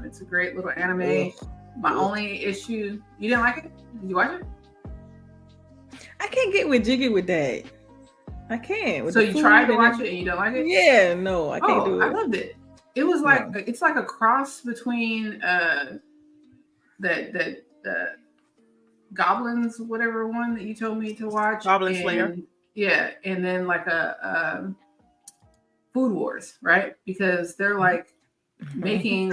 It's a great little anime. My only issue, you didn't like it? Did you watch it? I can't get jiggy with that. I can't. So you tried to watch it and you don't like it? Yeah, no, I can't do it. I loved it. It was like it's like a cross between that Goblins, whatever one that you told me to watch. Goblin Slayer. Yeah, and then like a Food Wars, right? Because they're like making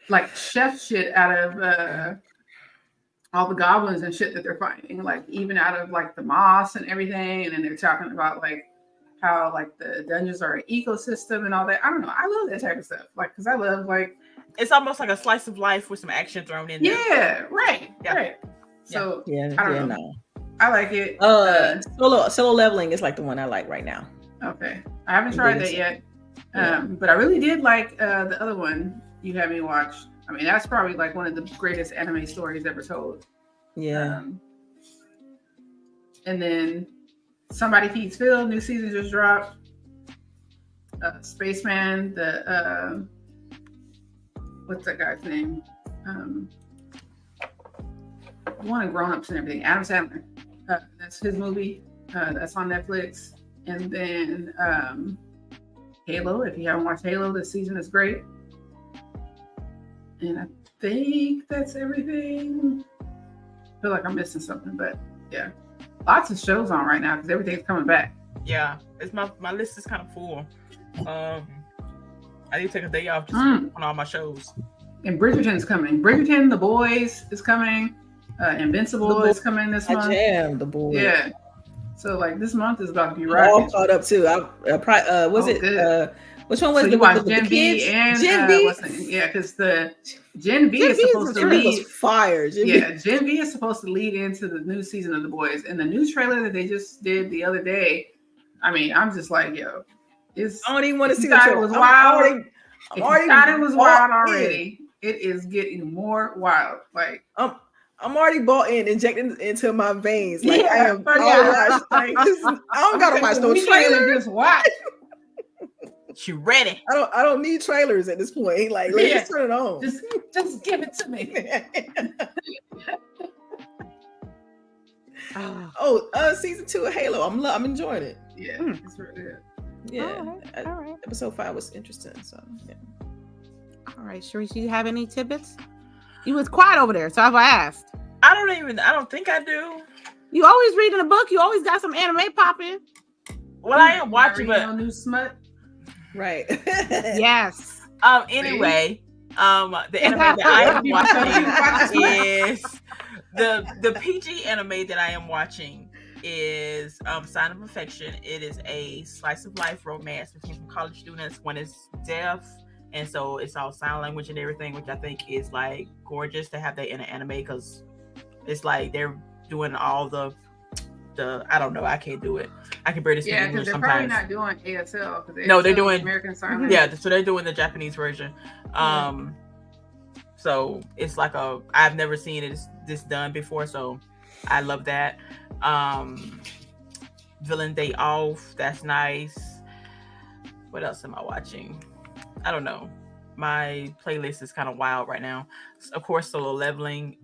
like chef shit out of all the goblins and shit that they're fighting, like even out of like the moss and everything. And then they're talking about like how like the dungeons are an ecosystem and all that. I don't know. I love that type of stuff. Like, cause I love like it's almost like a slice of life with some action thrown in there. Yeah, right. So I don't know. I like it. Solo leveling is like the one I like right now. Okay, I haven't tried that yet, but I really did like the other one you had me watch. I mean, that's probably like one of the greatest anime stories ever told. Yeah. And then Somebody Feeds Phil, new season just dropped. Spaceman, what's that guy's name? One of Grown Ups and everything. Adam Sandler. That's his movie. That's on Netflix. And then Halo. If you haven't watched Halo, this season is great. And I think that's everything. I feel like I'm missing something, but yeah. Lots of shows on right now because everything's coming back. Yeah, it's my list is kind of full. I need to take a day off just on all my shows. And Bridgerton's coming. Bridgerton, The Boys is coming. Invincible is coming this month. I jammed The Boys. Yeah. So like this month is about to be I'm all rocking. caught up too. Good. Which one was So the you watch the Gen kids? V and Gen V? because the Gen V is supposed to lead. Was fire. Gen V is supposed to lead into the new season of The Boys, and the new trailer that they just did the other day. I mean, I'm just like, yo, I don't even want to see the trailer. It was wild. It was wild already. It is getting more wild. Like I'm already bought in, injecting into my veins. Like yeah, I am. I don't gotta watch no trailer. Just watch. She ready. I don't need trailers at this point. Like let's just turn it on. Just give it to me. Season 2 of Halo. I'm enjoying it. Yeah, it's really good. Yeah. All right. Episode 5 was interesting. So yeah. All right, Cherise, you have any tidbits? You was quiet over there, so I asked. I don't think I do. You always reading a book. You always got some anime popping. Well, I am watching, but no new smut. Right. Yes. Anyway, the anime that I am watching is the PG anime that I am watching is Sign of Affection. It is a slice of life romance between some college students. One is deaf, and so it's all sign language and everything, which I think is like gorgeous to have that in an anime because it's like they're doing all the I don't know, I can't do it. I can barely speak English they're sometimes. Probably not doing ASL. No, they're doing American Sign Language. Yeah, so they're doing the Japanese version. So it's like I've never seen this done before, so I love that. Villain Day Off, that's nice. What else am I watching? I don't know. My playlist is kind of wild right now. Of course, Solo Leveling,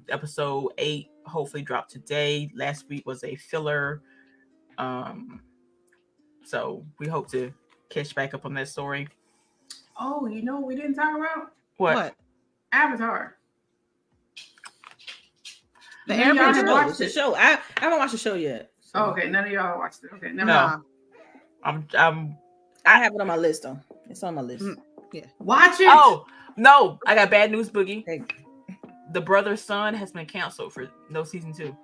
episode 8 hopefully dropped today. Last week was a filler. So we hope to catch back up on that story. Oh, you know what we didn't talk about? What? Avatar. The Airbender It's a show. I haven't watched the show yet. So. Oh, okay, none of y'all watched it. Okay, never No. mind. I have it on my list though. It's on my list. Yeah. Watch it. Oh no, I got bad news, Boogie. Hey. The Brother's Son has been canceled for no season 2.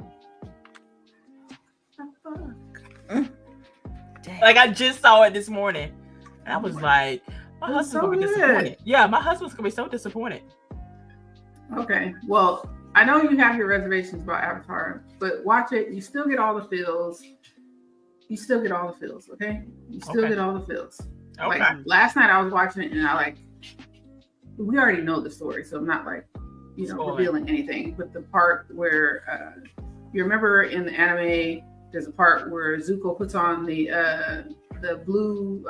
Like I just saw it this morning, and I was like, my husband's gonna be disappointed. Yeah, my husband's gonna be so disappointed. Okay, well, I know you have your reservations about Avatar, but watch it. You still get all the feels. Okay? You still get all the feels. Okay. Like last night I was watching it and we already know the story, so I'm not like, revealing anything. But the part where you remember in the anime, there's a part where Zuko puts on the blue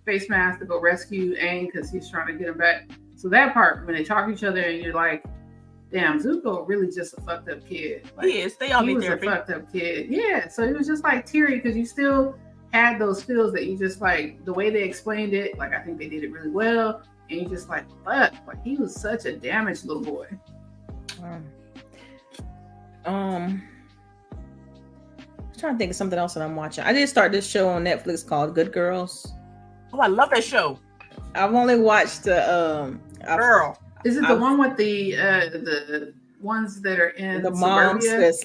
face mask to go rescue Aang because he's trying to get him back. So that part when they talk to each other and you're like, damn, Zuko really just a fucked up kid. Like, he is. They all need therapy. He was a fucked up kid. Yeah. So it was just like teary because you still had those feels that you just like the way they explained it. Like I think they did it really well, and you just like, fuck, like he was such a damaged little boy. I'm trying to think of something else that I'm watching. I did start this show on Netflix called Good Girls. Oh, I love that show. I've only watched the Girl. Is it the one with the ones that are in the moms? Yes.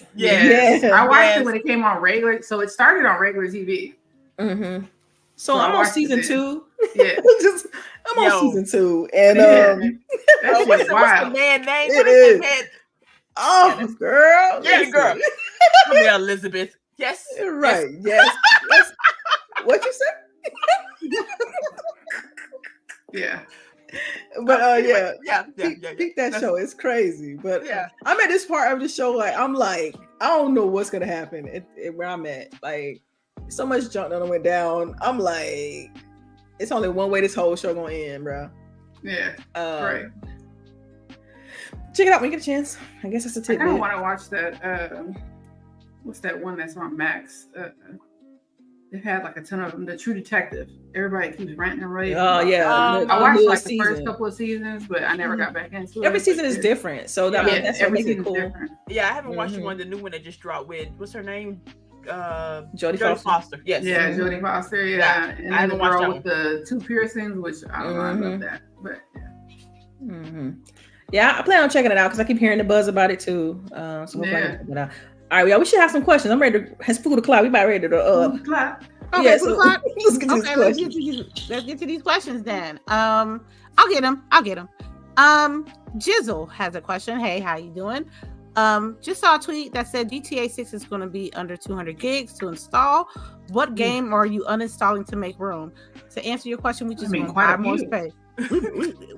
I watched it when it came on regular. So it started on regular TV. Mm-hmm. So I'm on season 2. Yeah. I'm on season 2. And what's the man name? It is. Oh, girl. Yeah, girl. Come here, Elizabeth. Yes. Right. Yes. Yes. What you said? Yeah. But yeah. Pick that show. It's crazy. But I'm at this part of the show, I'm like, I don't know what's gonna happen at where I'm at. Like, so much junk that went down. I'm like, it's only one way this whole show gonna end, bro. Yeah. Right. Check it out when you get a chance. I guess that's a tidbit. I kind of want to watch that. What's that one that's on Max? They've had like a ton of them. The True Detective. Everybody keeps ranting and raving. Oh yeah. I watched like the first couple of seasons, but I never got back into it. Every season is different, so that's what makes it cool. Different. Yeah, I haven't watched the one, the new one that just dropped with what's her name? Jodie Foster. Yes. Yeah, Jodie Foster. Yeah. And I haven't the watched girl that with the 2 piercings, which I don't know. I love that, but Mm-hmm. Yeah, I plan on checking it out because I keep hearing the buzz about it too. So hopefully I can check it out. All right, y'all, we should have some questions. I'm ready to. It's food o'clock. We about ready to. Okay, yeah, so, let's get to okay, let's get to these questions then. I'll get them. Jizzle has a question. Hey, how you doing? Just saw a tweet that said GTA 6 is going to be under 200 gigs to install. What game are you uninstalling to make room? To answer your question, we just want to buy more space.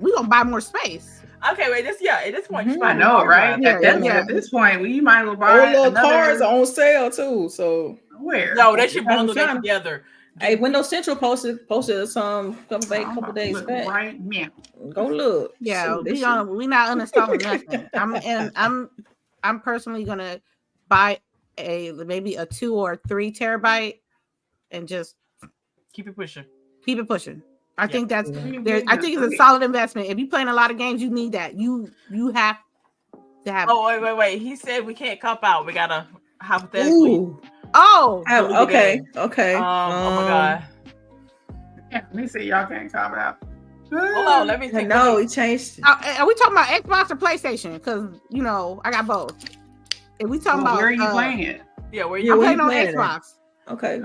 We gonna buy more space. Okay, wait. At this point, I know, right? At this point, we might as well buy all the cars are on sale too. So where? No, they should bundle that together. Hey, Windows Central posted some couple days back. Right now, go look. Yeah, we not uninstalling nothing. I'm personally gonna buy maybe a 2 or 3 terabyte and just keep it pushing. I think that's I think it's a solid investment. If you're playing a lot of games, you need that. You have to have. Oh wait. He said we can't cop out. We gotta hypothetically. Ooh. Oh, okay. Oh my god. Yeah, let me see. Y'all can't cop out. Hold on, let me think. No, he changed. Are we talking about Xbox or PlayStation? Because I got both. If we talking about where are you playing it? Yeah, where I'm playing on Xbox. Okay.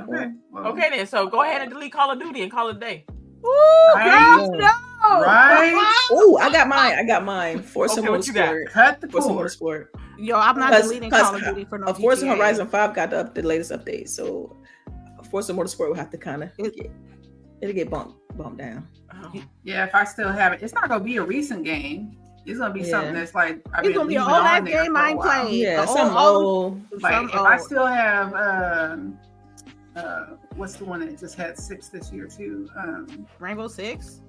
Okay then. So go ahead and delete Call of Duty and call it a day. Ooh, girls, no. Right? Oh, I got mine. Forza Motorsport. Cut the Forza Motorsport. Yo, I'm not deleting Call of Duty for no Forza Horizon 5 got the latest update, so Forza Motorsport will have to kind of it'll get bumped down. Oh. Yeah, if I still have it, it's not gonna be a recent game. It's gonna be something that's like it's gonna be an old ass game I ain't played. Yeah, some old. Like if I still have what's the one that just had 6 this year too? Rainbow Six?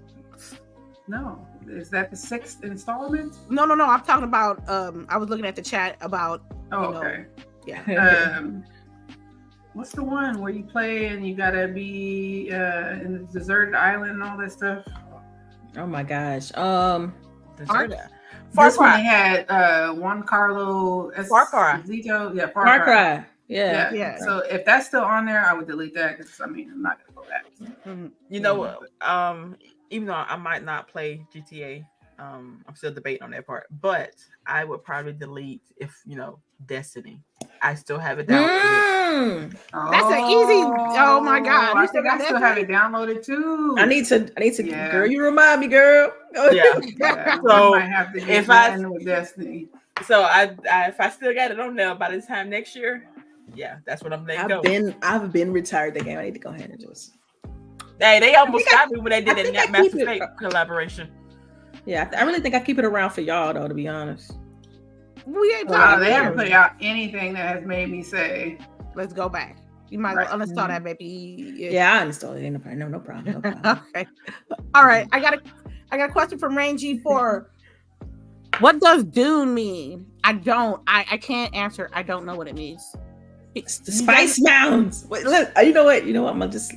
No. Is that the 6th installment? No. I'm talking about I was looking at the chat about okay. Yeah. What's the one where you play and you gotta be in the deserted island and all that stuff? Oh my gosh. Far Cry. One had Juan Carlo Far Cry. Zito. Yeah, Far Cry. Yeah. So if that's still on there, I would delete that because I'm not gonna go back. Mm-hmm. Even though I might not play GTA, I'm still debating on that part. But I would probably delete Destiny. I still have it downloaded. That's an easy. Oh my god! I think I still have it downloaded too. I need to. Yeah. Girl, you remind me, girl. Yeah. So I have to if I with Destiny. So if I still got it on there by the time next year, yeah, that's what I'm letting go. I've been retired the game. I need to go ahead and just. Hey, they almost got me when they did that Mass Effect collaboration. Yeah, I really think I keep it around for y'all though. To be honest, we ain't. They haven't put out anything that has made me say, "Let's go back." You might well uninstall that, baby. Yeah, I uninstalled it. Ain't no problem. Okay. All right. I got a question from Rain G4. What does Dune mean? I can't answer. I don't know what it means. It's the Spice Mounds. Wait, look. You know what? I'm gonna just.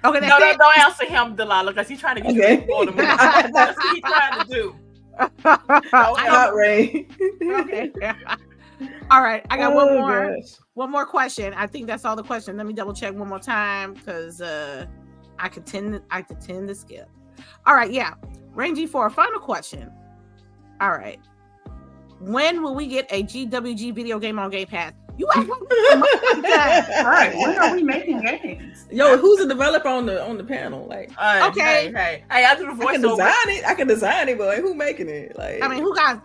Okay. No, don't answer him, Delilah, because he's trying to get you to pull them. That's what he's trying to do. Not Ray. Okay. All right. I got one more question. I think that's all the questions. Let me double check one more time because I could tend to skip. All right. Yeah. Rangy for a final question. All right. When will we get a GWG video game on Game Pass? You asked all right. When are we making games? Yo, who's the developer on the panel? Like, okay, hey, I do the voiceover. I can design it, but who making it? Like, I mean, who got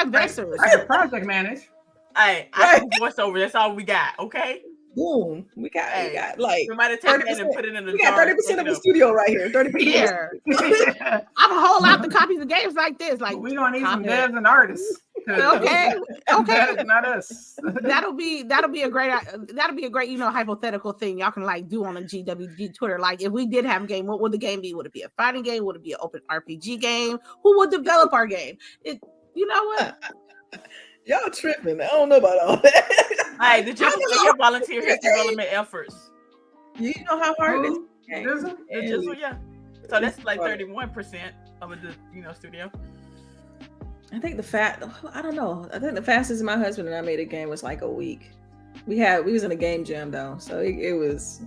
investors? I can project manage. Hey, I do voiceover. That's all we got. Okay. Boom. We got like we might have taken that and put it in the. We got 30% of the studio right here. 30%. I'm gonna hold out the copies of games like this. Like we're gonna need some devs and artists. Okay. That is not us. that'll be a great hypothetical thing y'all can like do on a GWG Twitter. Like if we did have a game, what would the game be? Would it be a fighting game? Would it be an open RPG game? Who would develop our game? You know what? Y'all tripping. I don't know about all that. Hey, did you volunteer his development efforts? You know how hard it is. Yeah. So that's like 31% of the studio. I think I don't know. I think the fastest my husband and I made a game was like a week. We was in a game jam though, so it was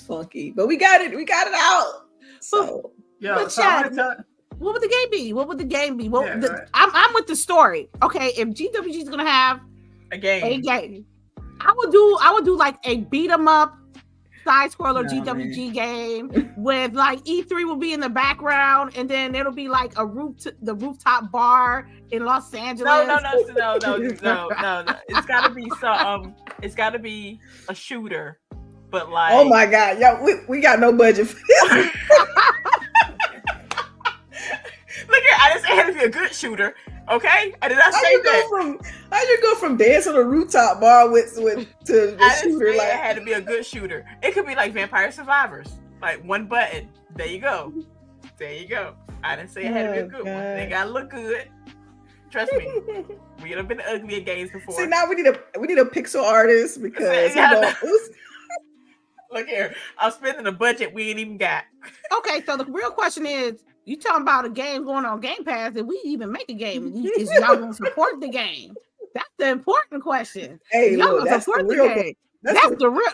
funky, but we got it out. So yeah, What would the game be? What would the game be? Well, Yeah, right. I'm with the story. Okay, if GWG is gonna have A game. I would do like a beat 'em up side scroller GWG game with like E3 will be in the background, and then it'll be like the rooftop bar in Los Angeles. No. It's gotta be some. It's gotta be a shooter, but like. Oh my God, yo, we got no budget for this. Look here, I didn't say it had to be a good shooter. Okay, I did not say that. How you go from dance on a rooftop bar with to the I didn't shooter? say Like it had to be a good shooter. It could be like Vampire Survivors, like one button. There you go. I didn't say it had to be a good one. They gotta look good. Trust me, we have been ugly at games before. See, now we need a pixel artist because look here, I'm spending a budget we ain't even got. Okay, so the real question is, you talking about a game going on Game Pass? Did we even make a game? Is y'all gonna support the game? That's the important question. Hey, y'all look, gonna support the game? That's the real.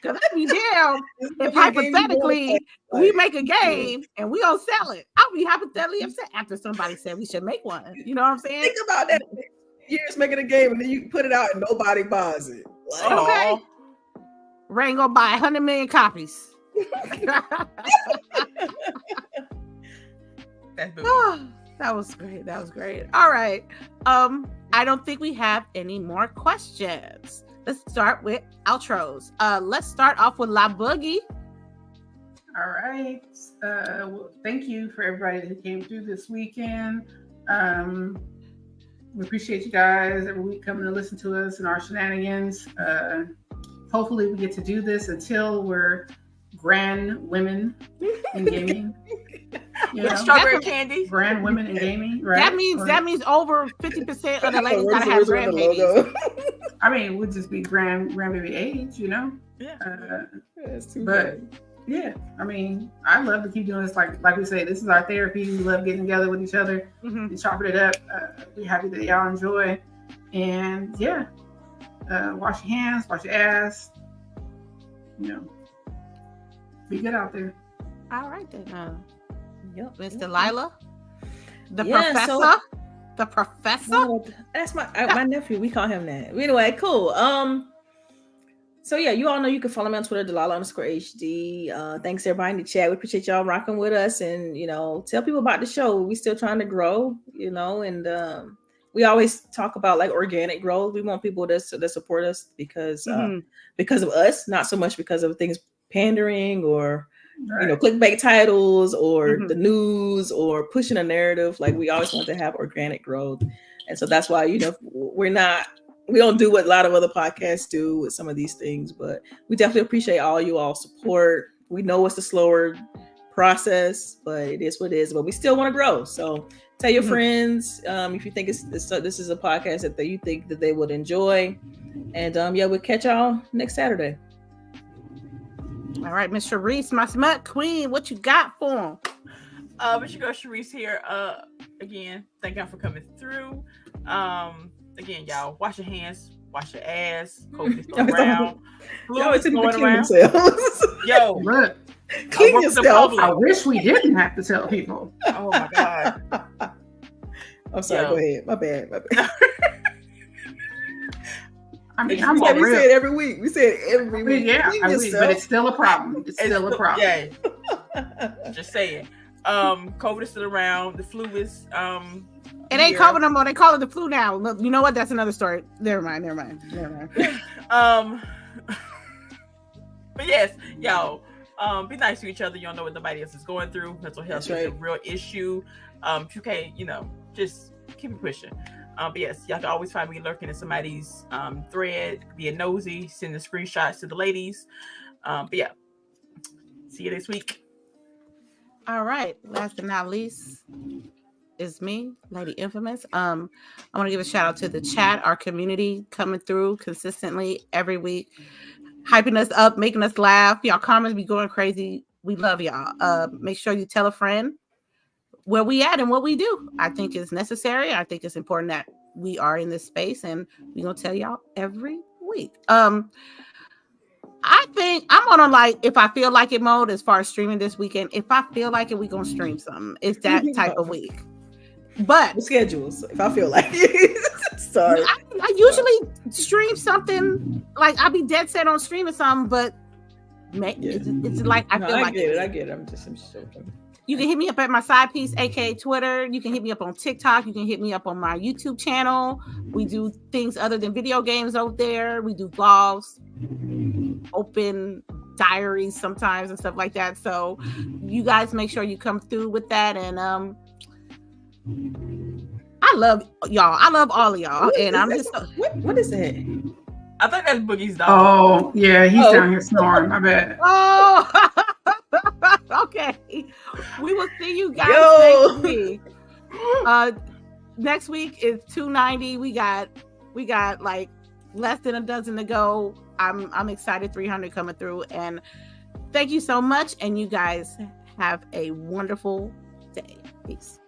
Because I'd be damn if hypothetically we make a game and we don't sell it. I'll be hypothetically upset after somebody said we should make one. You know what I'm saying? Think about that. Years making a game and then you put it out and nobody buys it. Like, okay. Ray gonna buy 100 million copies. That was great. All right. I don't think we have any more questions. Let's start with outros. Let's start off with LBOOGIE. All right. Well, thank you for everybody that came through this weekend. We appreciate you guys every week coming to listen to us and our shenanigans. Hopefully we get to do this until we're grand women in gaming. With strawberry candy. Grand women in gaming, right? That means over 50% of the ladies gotta have grandbabies. I mean, it would just be grandbaby age, you know? Yeah. That's too but bad. yeah, I mean, I love to keep doing this. Like we say, this is our therapy. We love getting together with each other and chopping it up. We're happy that y'all enjoy. And yeah, wash your hands, wash your ass. You know, be good out there. All right then. Yep. Miss Delilah, the professor. Well, that's my nephew. We call him that. Anyway, cool. So yeah, you all know you can follow me on Twitter, Delilah_HD. Thanks everybody in the chat. We appreciate y'all rocking with us, and tell people about the show. We still trying to grow, and we always talk about like organic growth. We want people that support us because of us, not so much because of things pandering or clickbait titles or the news or pushing a narrative. Like we always want to have organic growth, and so that's why we don't do what a lot of other podcasts do with some of these things, but we definitely appreciate all you all support. We know it's a slower process, but it is what it is. But we still want to grow. So tell your friends if you think this is a podcast that you think that they would enjoy, and we'll catch y'all next Saturday. All right, Miss CHAREECE, my smut queen, what you got for them? It's your girl CHAREECE here. Again, thank y'all for coming through. Again, y'all, wash your hands, wash your ass, COVID's going around. Fluids going around. Yo, look, clean yourself. I wish we didn't have to tell people. Oh my God. I'm sorry. Go ahead. My bad. I mean, we say it every week. We say it every week. Yeah, but it's still a problem. It's still a problem. Yeah. Just saying. COVID is still around. The flu is it ain't COVID no more. They call it the flu now. Look, you know what? That's another story. Never mind. But yes, y'all, be nice to each other. You don't know what nobody else is going through. Mental health is a real issue. If you can't, just keep it pushing. But yes, y'all can always find me lurking in somebody's thread, being nosy, sending screenshots to the ladies. But yeah, see you this week. All right. Last but not least is me, Lady Infamous. I want to give a shout out to the chat, our community coming through consistently every week, hyping us up, making us laugh. Y'all comments be going crazy. We love y'all. Make sure you tell a friend where we at and what we do. I think it's necessary. I think it's important that we are in this space, and we're gonna tell y'all every week. I think I'm on like if I feel like it mode as far as streaming this weekend. If I feel like it, we gonna stream something. It's that type of week. But the schedules, if I feel like it. Sorry. I usually stream something, like I'll be dead set on streaming something, but it's like I feel like I get it. I'm just joking. You can hit me up at my side piece, aka Twitter. You can hit me up on TikTok. You can hit me up on my YouTube channel. We do things other than video games over there. We do vlogs, open diaries sometimes and stuff like that. So you guys make sure you come through with that. And I love y'all. I love all of y'all. And I'm just what is that? I think that's Boogie's dog. Oh, yeah, he's down here snoring. I bet. Oh, okay. We will see you guys next week. Next week is 290. We got like less than a dozen to go. I'm excited. 300 coming through, and thank you so much. And you guys have a wonderful day. Peace.